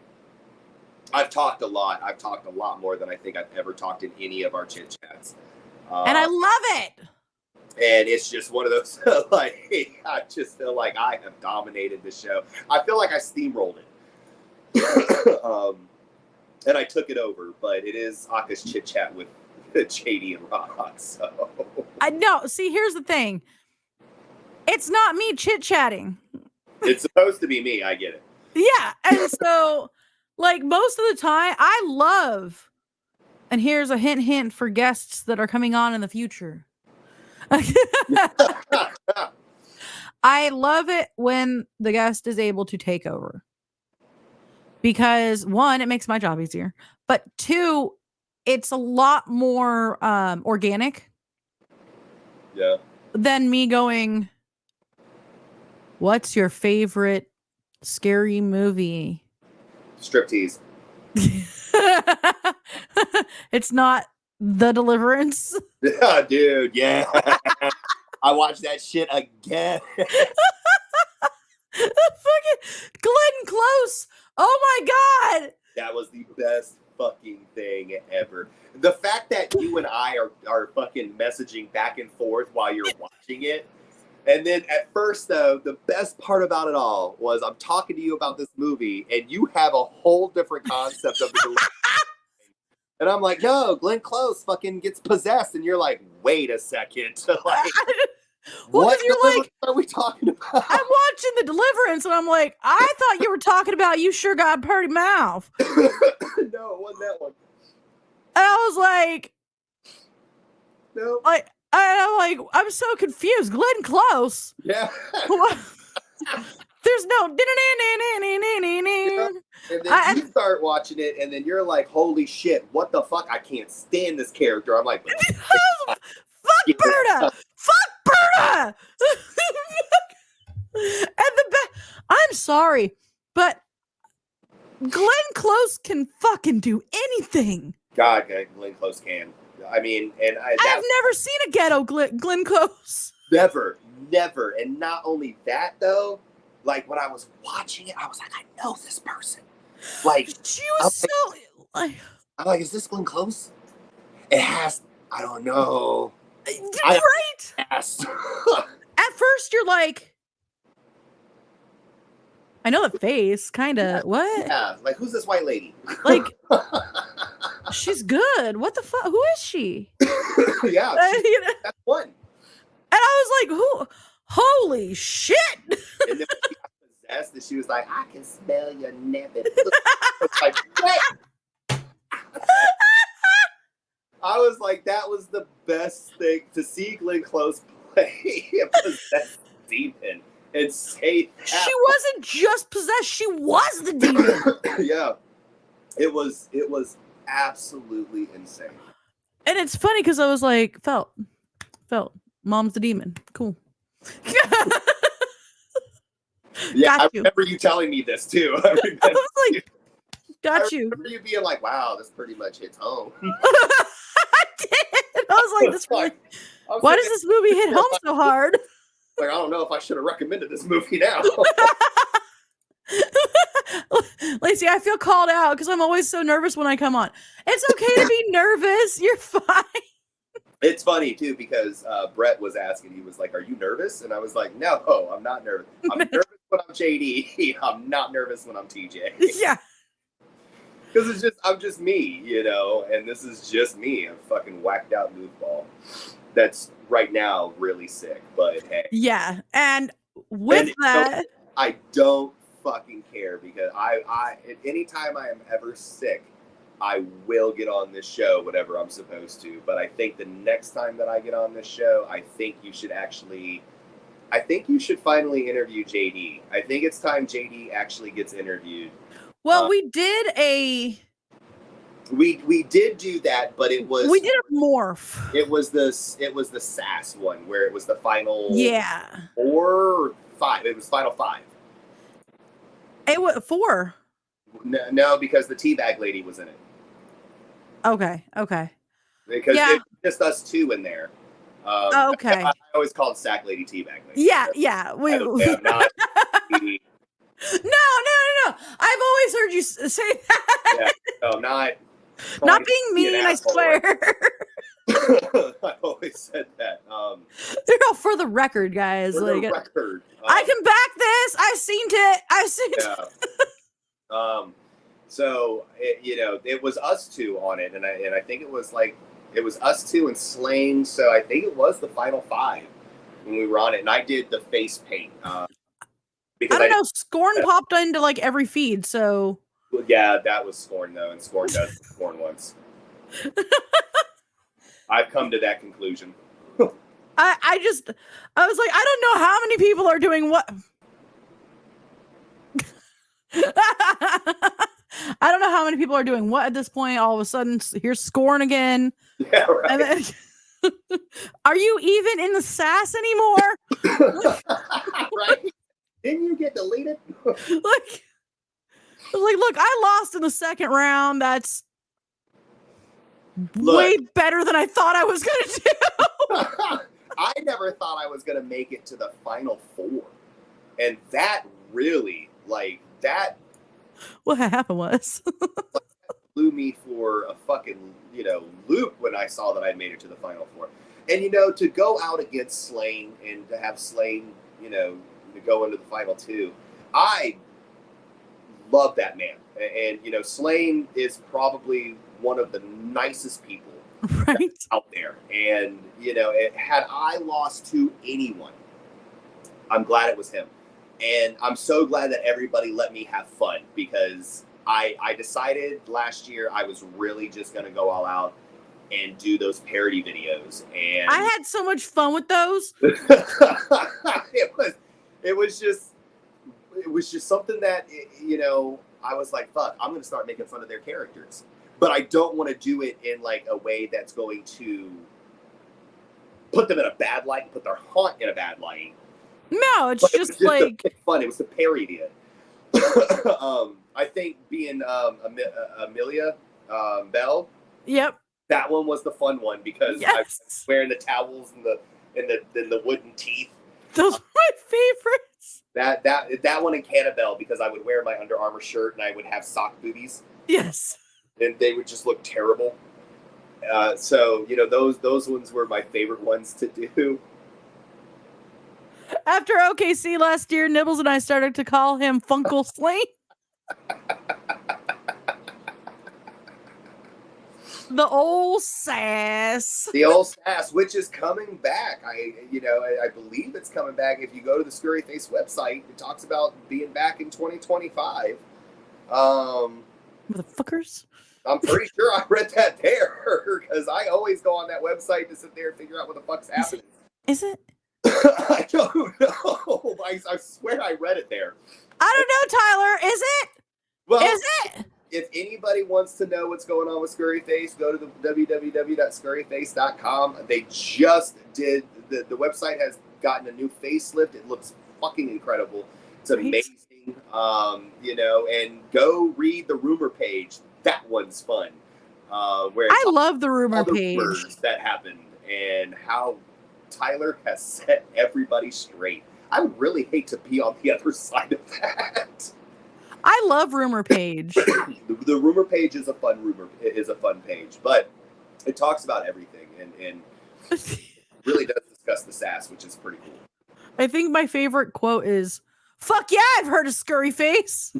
I've talked a lot. I've talked a lot more than I think I've ever talked in any of our chit chats. And I love it. And it's just one of those, like, I just feel like I have dominated the show. I feel like I steamrolled it. And I took it over, but it is Åkkä's Chit Chat with JD and Rock. So I know. See, here's the thing. It's not me chit-chatting. It's supposed to be me. I get it. Yeah. And so, like, most of the time, I love, and here's a hint for guests that are coming on in the future. I love it when the guest is able to take over. Because, one, it makes my job easier. But two, it's a lot more organic. Yeah. Than me going, what's your favorite scary movie? Striptease. It's not The Deliverance. Yeah, dude. Yeah. I watched that shit again. Fucking Glenn Close. Oh my God. That was the best fucking thing ever. The fact that you and I are fucking messaging back and forth while you're watching it. And then at first, though, the best part about it all was I'm talking to you about this movie and you have a whole different concept of the and I'm like, no, Glenn Close fucking gets possessed. And you're like, wait a second. Like, well, what you're like, are we talking about? I'm watching The Deliverance and I'm like, I thought you were talking about You Sure Got a Pretty Mouth. No, it wasn't that one. And I was like, no. I'm like, I'm so confused. Glenn Close. Yeah. There's no. Yeah. And then you start watching it, and then you're like, "Holy shit! What the fuck? I can't stand this character." I'm like, "Fuck Berta! Fuck Berta!" And I'm sorry, but Glenn Close can fucking do anything. God, Glenn Close can. I mean, and I've never seen a ghetto Glenn Close. Never. And not only that, though, like when I was watching it, I was like, I know this person. Like, she was I'm like, is this Glenn Close? It has, I don't know. Right? Yes. At first, you're like, I know the face, kind of. Yeah. What? Yeah, like, who's this white lady? Like, she's good. What the fuck? Who is she? Yeah, that's one. And I was like, who? Holy shit. And then she got possessed and she was like, I can smell your nappy. Like, what? I was like, that was the best thing to see Glenn Close play a possessed demon and say that. She wasn't just possessed, she was the demon. Yeah. It was absolutely insane. And it's funny because I was like, felt. Mom's the demon. Cool. Yeah, Got I you. remember you telling me this too. I was like, got you. remember you being like, "Wow, this pretty much hits home." I did. I was like, this really, why does this movie hit home so hard? Like, I don't know if I should have recommended this movie now. Lacey, I feel called out because I'm always so nervous when I come on. It's okay to be nervous. You're fine. It's funny too because Brett was asking. He was like, "Are you nervous?" And I was like, "No, I'm not nervous. I'm nervous when I'm JD. I'm not nervous when I'm TJ." Yeah. Because I'm just me, you know, and this is just me. I'm fucking whacked out goofball. That's right now really sick, but hey. Yeah, and with that, I don't fucking care because I anytime I am ever sick, I will get on this show, whatever I'm supposed to. But I think the next time that I get on this show, I think you should finally interview JD. I think it's time JD actually gets interviewed. well, we did We did do that, but it was a morph. It was the SAS one where it was the final 4 or 5. It was final 5. It was 4. No, because the teabag lady was in it. Okay. Because it's just us 2 in there. Okay. I always called Sack Lady Teabag Lady. Yeah. I'm not. No. I've always heard you say that. Yeah, no, not being mean, I swear. I always said that. For the record, guys. For the record. I can back this. I've seen it. Yeah. So it was us 2 on it, and I think it was us 2 and Slane. So I think it was the final 5 when we were on it, and I did the face paint. Because I don't know. Scorn popped into like every feed, so. Yeah, that was Scorn though, and Scorn does Scorn once. I've come to that conclusion. I was like, I don't know how many people are doing what. I don't know how many people are doing what at this point. All of a sudden, here's Scorn again. Yeah, right. And then, are you even in the SAS anymore? Right? Didn't you get deleted? Look, I lost in the second round. That's way better than I thought I was going to do. I never thought I was going to make it to the final 4. And that really, that... What happened was... blew me for a fucking, loop when I saw that I made it to the final 4. And, to go out against Slane and to have Slane, to go into the final 2, I love that man. And Slane is probably one of the nicest people out there. And, had I lost to anyone, I'm glad it was him. And I'm so glad that everybody let me have fun because I decided last year I was really just going to go all out and do those parody videos. And I had so much fun with those. It was just something that, I was like, fuck, I'm going to start making fun of their characters. But I don't want to do it in a way that's going to put them in a bad light, put their haunt in a bad light. No, it's just fun. It was to parody it. I think being Amelia Bell. Yep. That one was the fun one because I was wearing the towels and the wooden teeth. Those are my favorites. That one in Cannibal because I would wear my Under Armour shirt and I would have sock booties. Yes. And they would just look terrible. So those ones were my favorite ones to do. After OKC last year, Nibbles and I started to call him Funkle Slane. The old sass. The old sass, which is coming back. I believe it's coming back. If you go to the Scurry Face website, it talks about being back in 2025. Motherfuckers. I'm pretty sure I read that there because I always go on that website to sit there and figure out what the fuck's happening. Is it? I don't know. I swear I read it there. I don't know, Tyler. Is it? Well, is it? If anybody wants to know what's going on with Scurry Face, go to the www.scurryface.com. They just did the website has gotten a new facelift. It looks fucking incredible. It's amazing. And go read the rumor page. That one's fun. Where I love the rumor page rumors that happened and how Tyler has set everybody straight. I would really hate to be on the other side of that. I love rumor page. The rumor page is a fun page, but it talks about everything and really does discuss the sass, which is pretty cool. I think my favorite quote is, "Fuck yeah, I've heard of Scurry Face."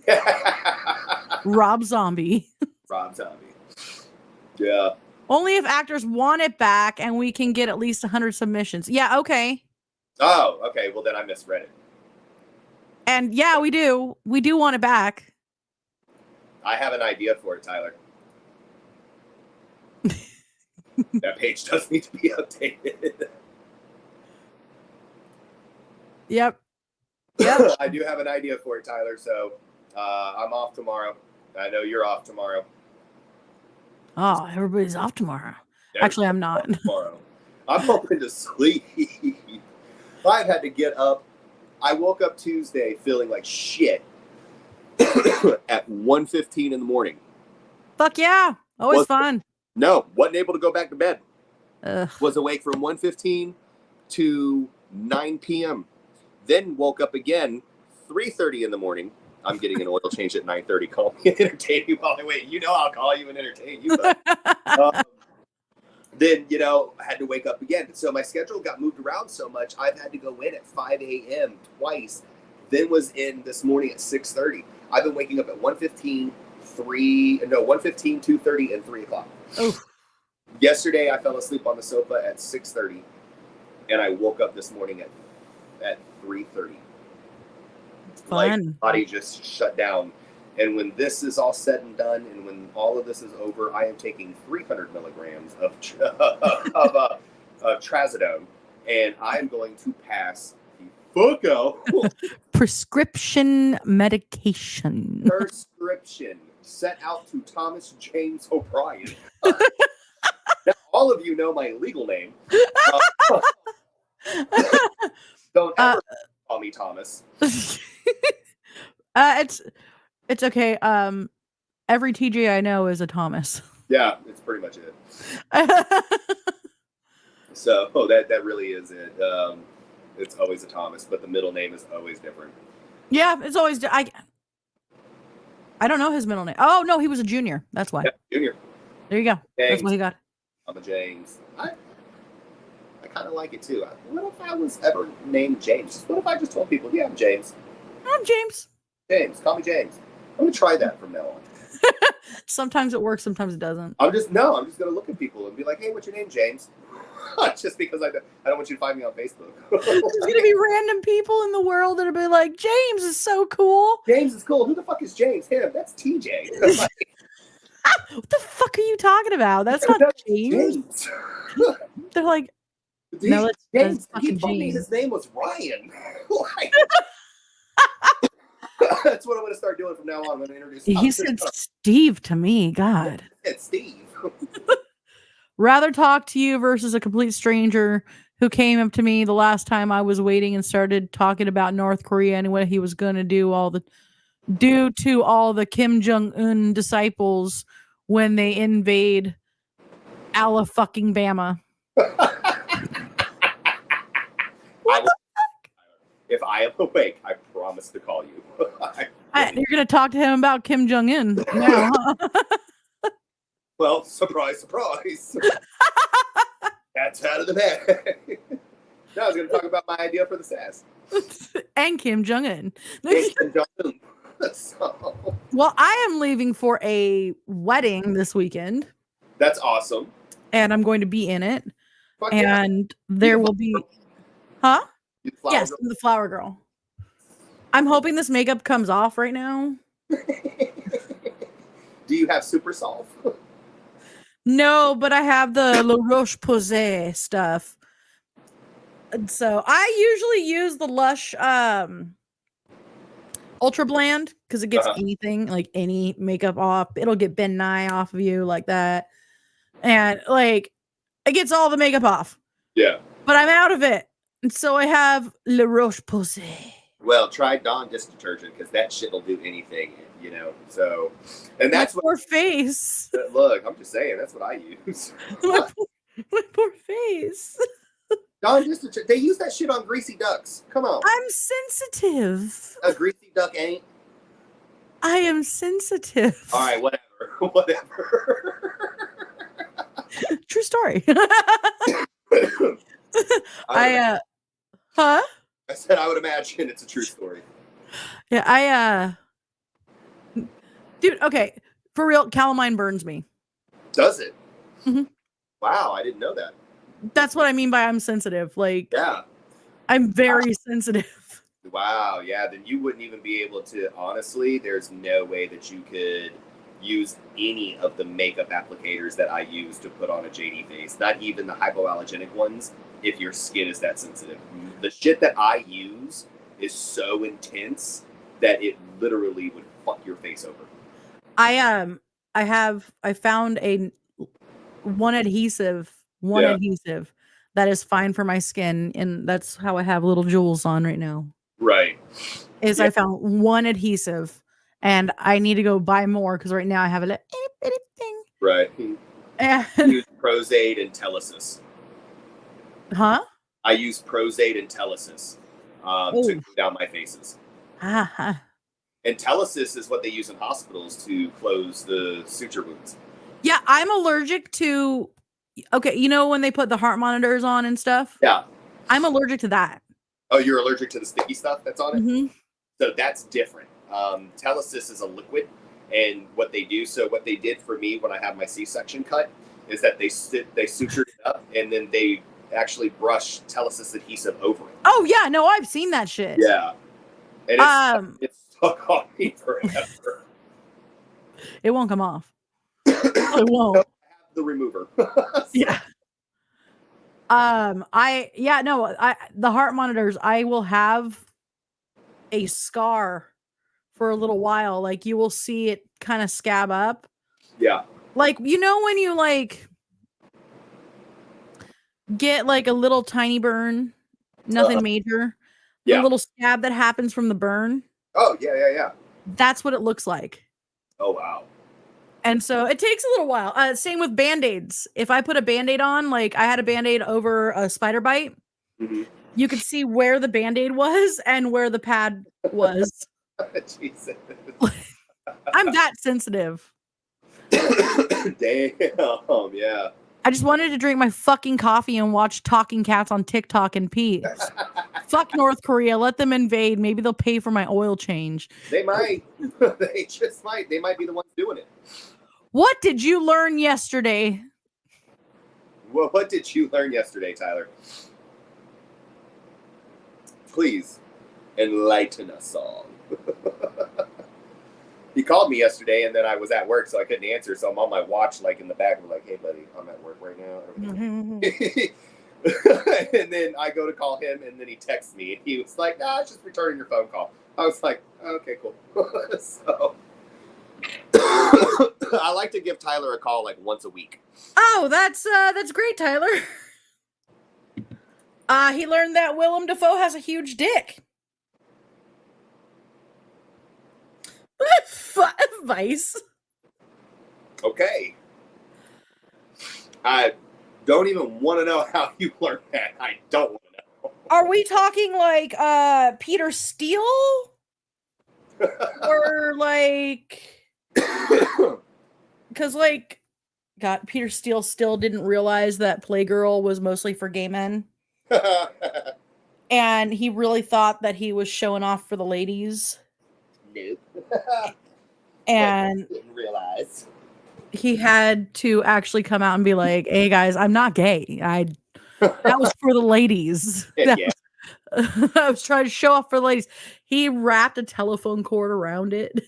Rob Zombie. Rob Zombie. Yeah. Only if actors want it back and we can get at least 100 submissions. Yeah, okay. Oh, okay. Well, then I misread it. And yeah, we do. We do want it back. I have an idea for it, Tyler. That page does need to be updated. Yep. I do have an idea for it, Tyler. So I'm off tomorrow. I know you're off tomorrow. Oh, everybody's off tomorrow. Actually, I'm not. Tomorrow. I'm hoping to sleep. I've had to get up. I woke up Tuesday feeling like shit at 1:15 in the morning. Fuck yeah. Always fun. No, wasn't able to go back to bed. Ugh. Was awake from 1:15 to 9 p.m. Then woke up again 3:30 in the morning. I'm getting an oil change at 9:30. Call me and entertain you while I wait. You know I'll call you and entertain you. But, then, I had to wake up again. So my schedule got moved around so much, I've had to go in at 5 a.m. twice. Then was in this morning at 6:30. I've been waking up at 1:15, 2:30, and 3 o'clock. Oof. Yesterday, I fell asleep on the sofa at 6:30, and I woke up this morning at 3:30. Fun. Like, body just shut down. And when this is all said and done, and when all of this is over, I am taking 300 milligrams of trazodone, and I am going to pass the fuck out. Prescription medication. Prescription sent out to Thomas James O'Brien. Now, all of you know my legal name. Don't ever call me Thomas. It's okay. Every TJ I know is a Thomas. Yeah, it's pretty much it. So that really is it. It's always a Thomas, but the middle name is always different. Yeah, it's always. I don't know his middle name. Oh no, he was a junior. That's why. Yeah, Junior. There you go. James. That's what he got. I'm a James. I kind of like it too. What if I was ever named James? What if I just told people, yeah, I'm James. I'm James. James, call me James. I'm gonna try that from now on. Sometimes it works, sometimes it doesn't. I'm just gonna look at people and be like, hey, what's your name, James? Just because I don't want you to find me on Facebook. There's gonna be random people in the world that'll be like, James is so cool. James is cool. Who the fuck is James? Him. That's TJ. What the fuck are you talking about? That's not James. They're like, dude, no, that's James. He fucking told me James. his name was Ryan. That's what I'm going to start doing from now on. I'm going to introduce. He said Steve to me. God. It's Steve. Rather talk to you versus a complete stranger who came up to me the last time I was waiting and started talking about North Korea and what he was going to do to all the Kim Jong-un disciples when they invade fucking Bama. If I am awake, I promise to call you. You're going to talk to him about Kim Jong-un now, huh? Well, surprise, surprise. That's out of the bag. No, I was going to talk about my idea for the sass. And Kim Jong-un. Kim Jong-un. So. Well, I am leaving for a wedding this weekend. That's awesome. And I'm going to be in it. Fuck and yeah. there will be... Huh? Yes, girl? I'm the flower girl. I'm hoping this makeup comes off right now. Do you have Super Solve? No, but I have the La Roche-Posay stuff. And so I usually use the Lush Ultra Bland because it gets anything, like any makeup off. It'll get Ben Nye off of you like that. And like it gets all the makeup off. Yeah. But I'm out of it. And so I have La Roche-Posay. Well, try Dawn dish detergent because that shit will do anything, So, and that's my poor face. Look, I'm just saying that's what I use. my poor face. Dawn dish detergent. They use that shit on greasy ducks. Come on. I'm sensitive. A greasy duck ain't. I am sensitive. All right, whatever. True story. I said I would imagine it's a true story. Yeah, dude, okay, for real, calamine burns me. Does it? Mm-hmm. Wow, I didn't know that. That's what I mean by I'm sensitive. Like, yeah, I'm very sensitive. Wow, yeah, then you wouldn't even be able to, honestly, there's no way that you could use any of the makeup applicators that I use to put on a JD face, not even the hypoallergenic ones, if your skin is that sensitive. The shit that I use is so intense that it literally would fuck your face over. I found one adhesive that is fine for my skin, and that's how I have little jewels on right now. Right. I found one adhesive, and I need to go buy more because right now I have a little itty thing. Right. And I use Prozaid and Telesis. Huh? I use Prozaid and Telesis to go down my faces. And Telesis is what they use in hospitals to close the suture wounds. Yeah, I'm allergic to. Okay, you know when they put the heart monitors on and stuff? Yeah. I'm allergic to that. Oh, you're allergic to the sticky stuff that's on it? Mm-hmm. So that's different. Telesis is a liquid, and what they did for me when I had my C-section cut is that they sutured it up, and then they actually brush Telesis adhesive over it. Oh yeah, no, I've seen that shit. Yeah. And it's stuck on me forever. It won't come off. It won't. I have the remover. Yeah. The heart monitors, I will have a scar for a little while. Like you will see it kind of scab up. Yeah. Like, you know, when you like get like a little tiny burn, nothing major. Yeah. The little scab that happens from the burn. Oh, yeah. That's what it looks like. Oh, wow. And so it takes a little while. Same with Band-Aids. If I put a Band-Aid on, like I had a Band-Aid over a spider bite, you could see where the Band-Aid was and where the pad was. Jesus. I'm that sensitive. Damn, yeah. I just wanted to drink my fucking coffee and watch Talking Cats on TikTok in peace. Fuck North Korea. Let them invade. Maybe they'll pay for my oil change. They might. They just might. They might be the ones doing it. What did you learn yesterday? Well, what did you learn yesterday, Tyler? Please enlighten us all. He called me yesterday, and then I was at work, so I couldn't answer. So I'm on my watch, like in the back. I'm like, "Hey, buddy, I'm at work right now." And then I go to call him, and then he texts me, and he was like, "Nah, it's just returning your phone call." I was like, "Okay, cool." So I like to give Tyler a call like once a week. Oh, that's great, Tyler. He learned that Willem Dafoe has a huge dick. Advice. Okay. I don't even want to know how you learned that. I don't want to know. Are we talking like Peter Steele? Or like, because like, God, Peter Steele still didn't realize that Playgirl was mostly for gay men. And he really thought that he was showing off for the ladies. Nope. And didn't realize. He had to actually come out and be like, "Hey guys, I'm not gay. That was for the ladies." Yeah. I was trying to show off for the ladies. He wrapped a telephone cord around it.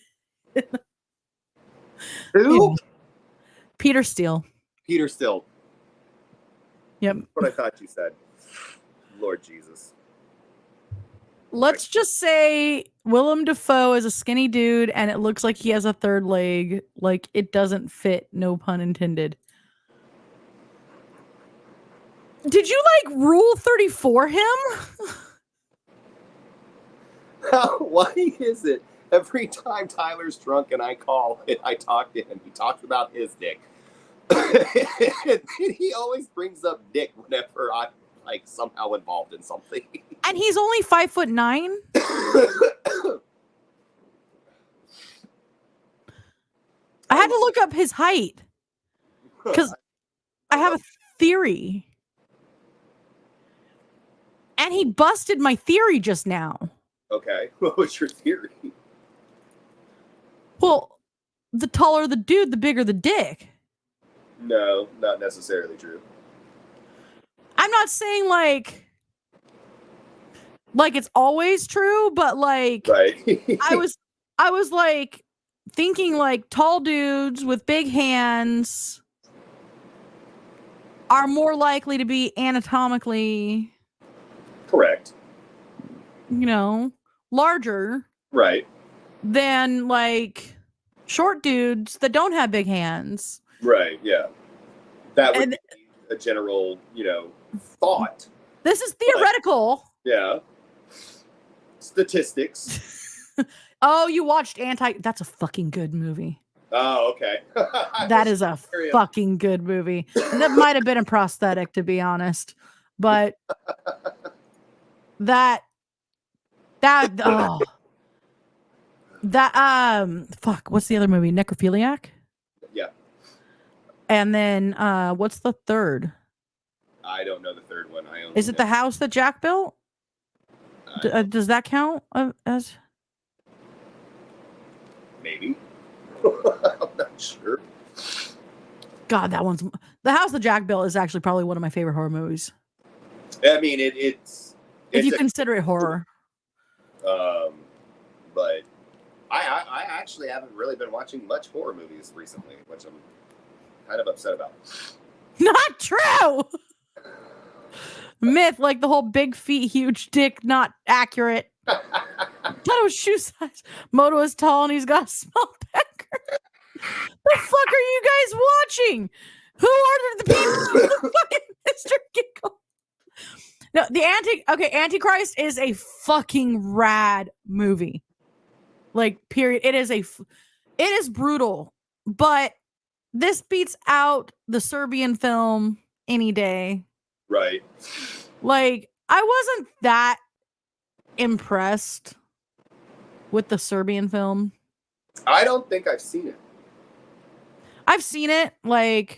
Who? Peter Steele. Peter Steele. Yep. What I thought you said. Lord Jesus. Let's just say Willem Dafoe is a skinny dude and it looks like he has a third leg. Like, it doesn't fit, no pun intended. Did you, like, Rule 34 him? Why is it every time Tyler's drunk and I call and I talk to him, he talks about his dick. And he always brings up dick whenever I'm, like, somehow involved in something. And he's only 5'9". I had to look up his height because I have a theory. And he busted my theory just now. Okay, what was your theory? Well, the taller the dude, the bigger the dick. No, not necessarily true. I'm not saying like it's always true, but like Right. I was like thinking like tall dudes with big hands are more likely to be anatomically Correct. Larger Right. than like short dudes that don't have big hands. Right, yeah. That would be a general, thought. This is theoretical. Yeah. Statistics. Oh, you watched That's a fucking good movie. Oh, okay. That is a fucking good movie. And that might have been a prosthetic, to be honest. But fuck, what's the other movie? Necrophiliac? Yeah. And then what's the third? I don't know the third one. Is it the house that Jack built? Does that count as? Maybe. I'm not sure. God, that one's the house that Jack built is actually probably one of my favorite horror movies. I mean, it's if you consider it horror. But I actually haven't really been watching much horror movies recently, which I'm kind of upset about. Not true. Myth, like the whole big feet, huge dick, not accurate. I thought it was shoe size. Moto is tall and he's got a small pecker. The fuck are you guys watching? Who ordered the pizza? Fucking Mr. Giggle. No, Antichrist is a fucking rad movie. Like, period. It is brutal, but this beats out the Serbian film any day. Right. Like, I wasn't that impressed with the Serbian film. I don't think I've seen it. I've seen it, and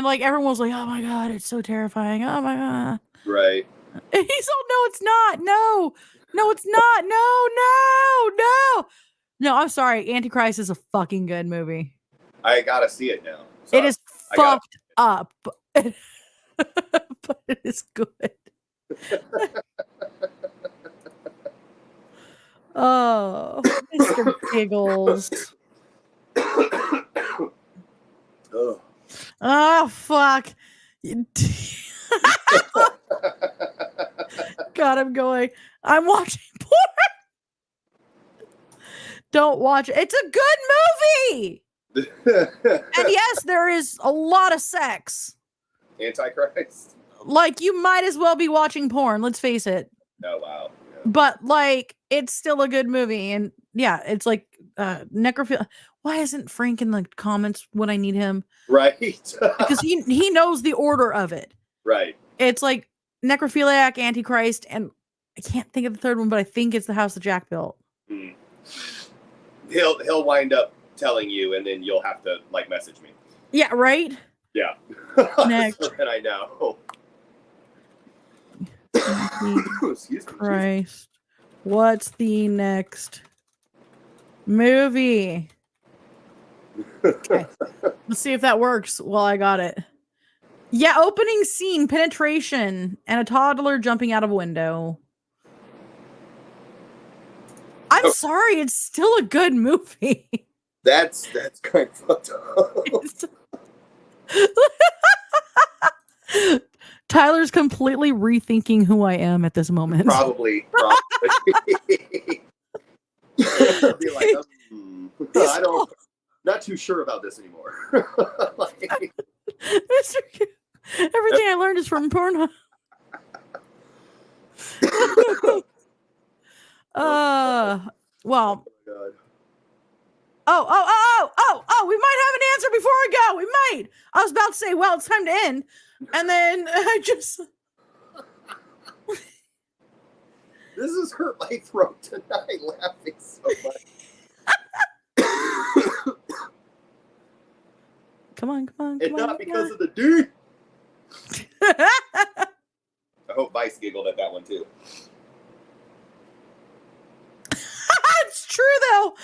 everyone was like, "Oh my god, it's so terrifying! Oh my god!" Right. And he's all, "No, it's not. No, it's not. No. I'm sorry. Antichrist is a fucking good movie. I gotta see it now. So it is fucked up, but it is good." Oh, Mr. Giggles. Oh, fuck. God, I'm watching porn. Don't watch it. It's a good movie. And yes, there is a lot of sex. Antichrist? Like, you might as well be watching porn. Let's face it. Oh, wow. Yeah. But, it's still a good movie. And, yeah, it's necrophilia. Why isn't Frank in the comments when I need him? Right. Because he knows the order of it. Right. It's like Necrophiliac, Antichrist, and I can't think of the third one, but I think it's the house that Jack built. Hmm. He'll wind up telling you, and then you'll have to message me. Yeah, right? Yeah. Next. So then I know. Excuse me. Christ. What's the next movie? Okay. Let's see if that works while I got it. Yeah, opening scene, penetration, and a toddler jumping out of a window. I'm sorry, it's still a good movie. That's kind of fucked up. Tyler's completely rethinking who I am at this moment. Probably. Be like, I don't. Not too sure about this anymore. Like, Mr. Q, everything I learned is from Pornhub. Well. oh my God. Oh, we might have an answer before we go. We might. I was about to say, well, it's time to end. And then I just. This has hurt my throat tonight laughing so much. Come on. And not because of the dude. I hope Vice giggled at that one too. It's true though.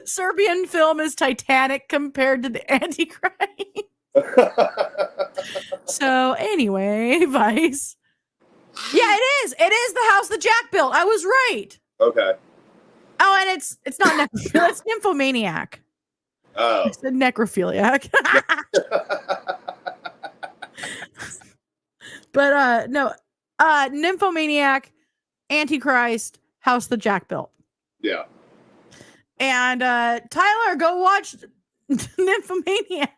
Serbian film is Titanic compared to the Antichrist. So anyway, Vice. Yeah, it is. It is the house that Jack built. I was right. Okay. Oh, and it's not necrophiliac. It's nymphomaniac. Oh. I said necrophiliac. But no, nymphomaniac, Antichrist, house that Jack built. Yeah. And Tyler, go watch Nymphomaniac.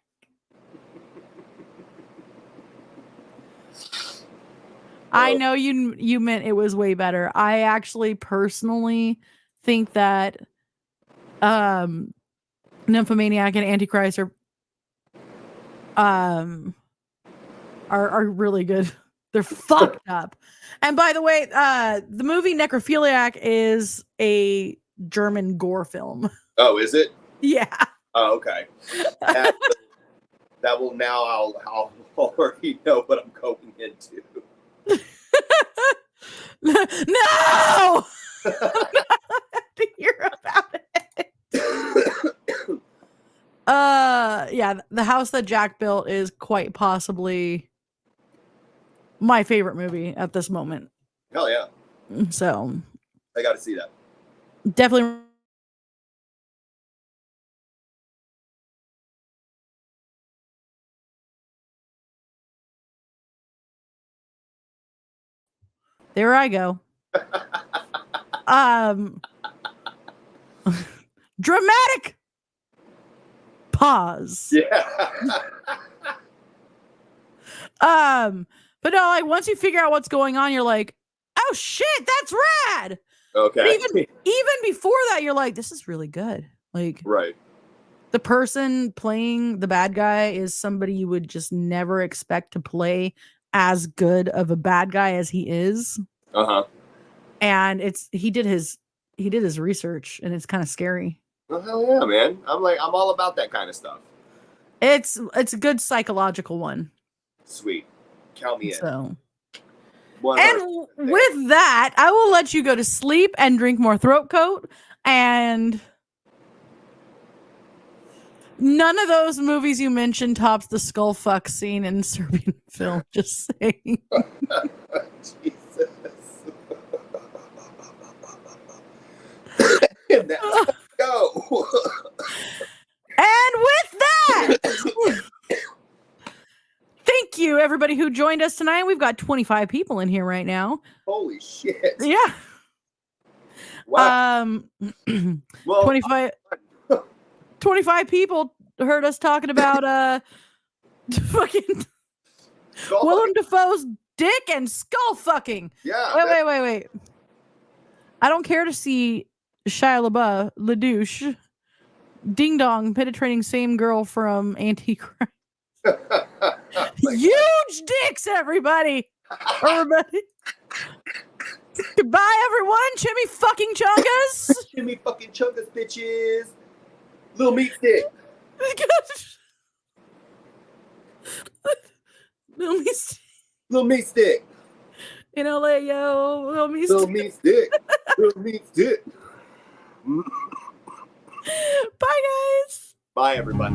I know you meant it was way better. I actually personally think that Nymphomaniac and Antichrist are really good. They're fucked up. And by the way, the movie Necrophiliac is a German gore film. Oh, is it? Yeah. Oh, okay. That will now I'll already know what I'm going into. No! I have to hear about it. Yeah, the house that Jack built is quite possibly my favorite movie at this moment. Hell yeah. So I got to see that. Definitely. There I go. Dramatic pause. Yeah. But no, like once you figure out what's going on, you're like, oh shit, that's rad. Okay. But even before that, you're like, this is really good. Like, right. The person playing the bad guy is somebody you would just never expect to play as good of a bad guy as he is. Uh-huh. And he did his research, and it's kind of scary. Oh, hell yeah, man. I'm all about that kind of stuff. It's a good psychological one. Sweet. Count me in. So. 100%. And with that, I will let you go to sleep and drink more throat coat. And none of those movies you mentioned tops the skull fuck scene in Serbian film. Just saying. Jesus. Let's go. And with that, thank you everybody who joined us tonight. We've got 25 people in here right now. Holy shit. Yeah. Wow. Well, 25 people heard us talking about fucking Willem Dafoe's dick and skull fucking. Yeah. Wait. I don't care to see Shia LaBeouf, ding dong, penetrating same girl from Antichrist. Huge dicks, everybody. Goodbye, everyone. Chimmy fucking chungus. Chimmy fucking chungus, bitches. Little meat stick. Little meat stick. In LA, yo. Little meat stick. Little meat stick. Bye, guys. Bye, everybody.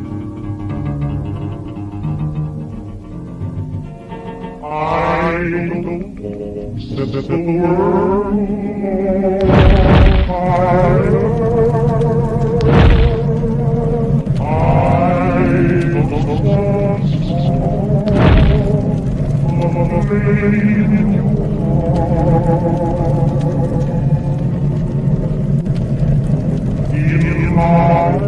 I don't know the world. I don't know In my heart,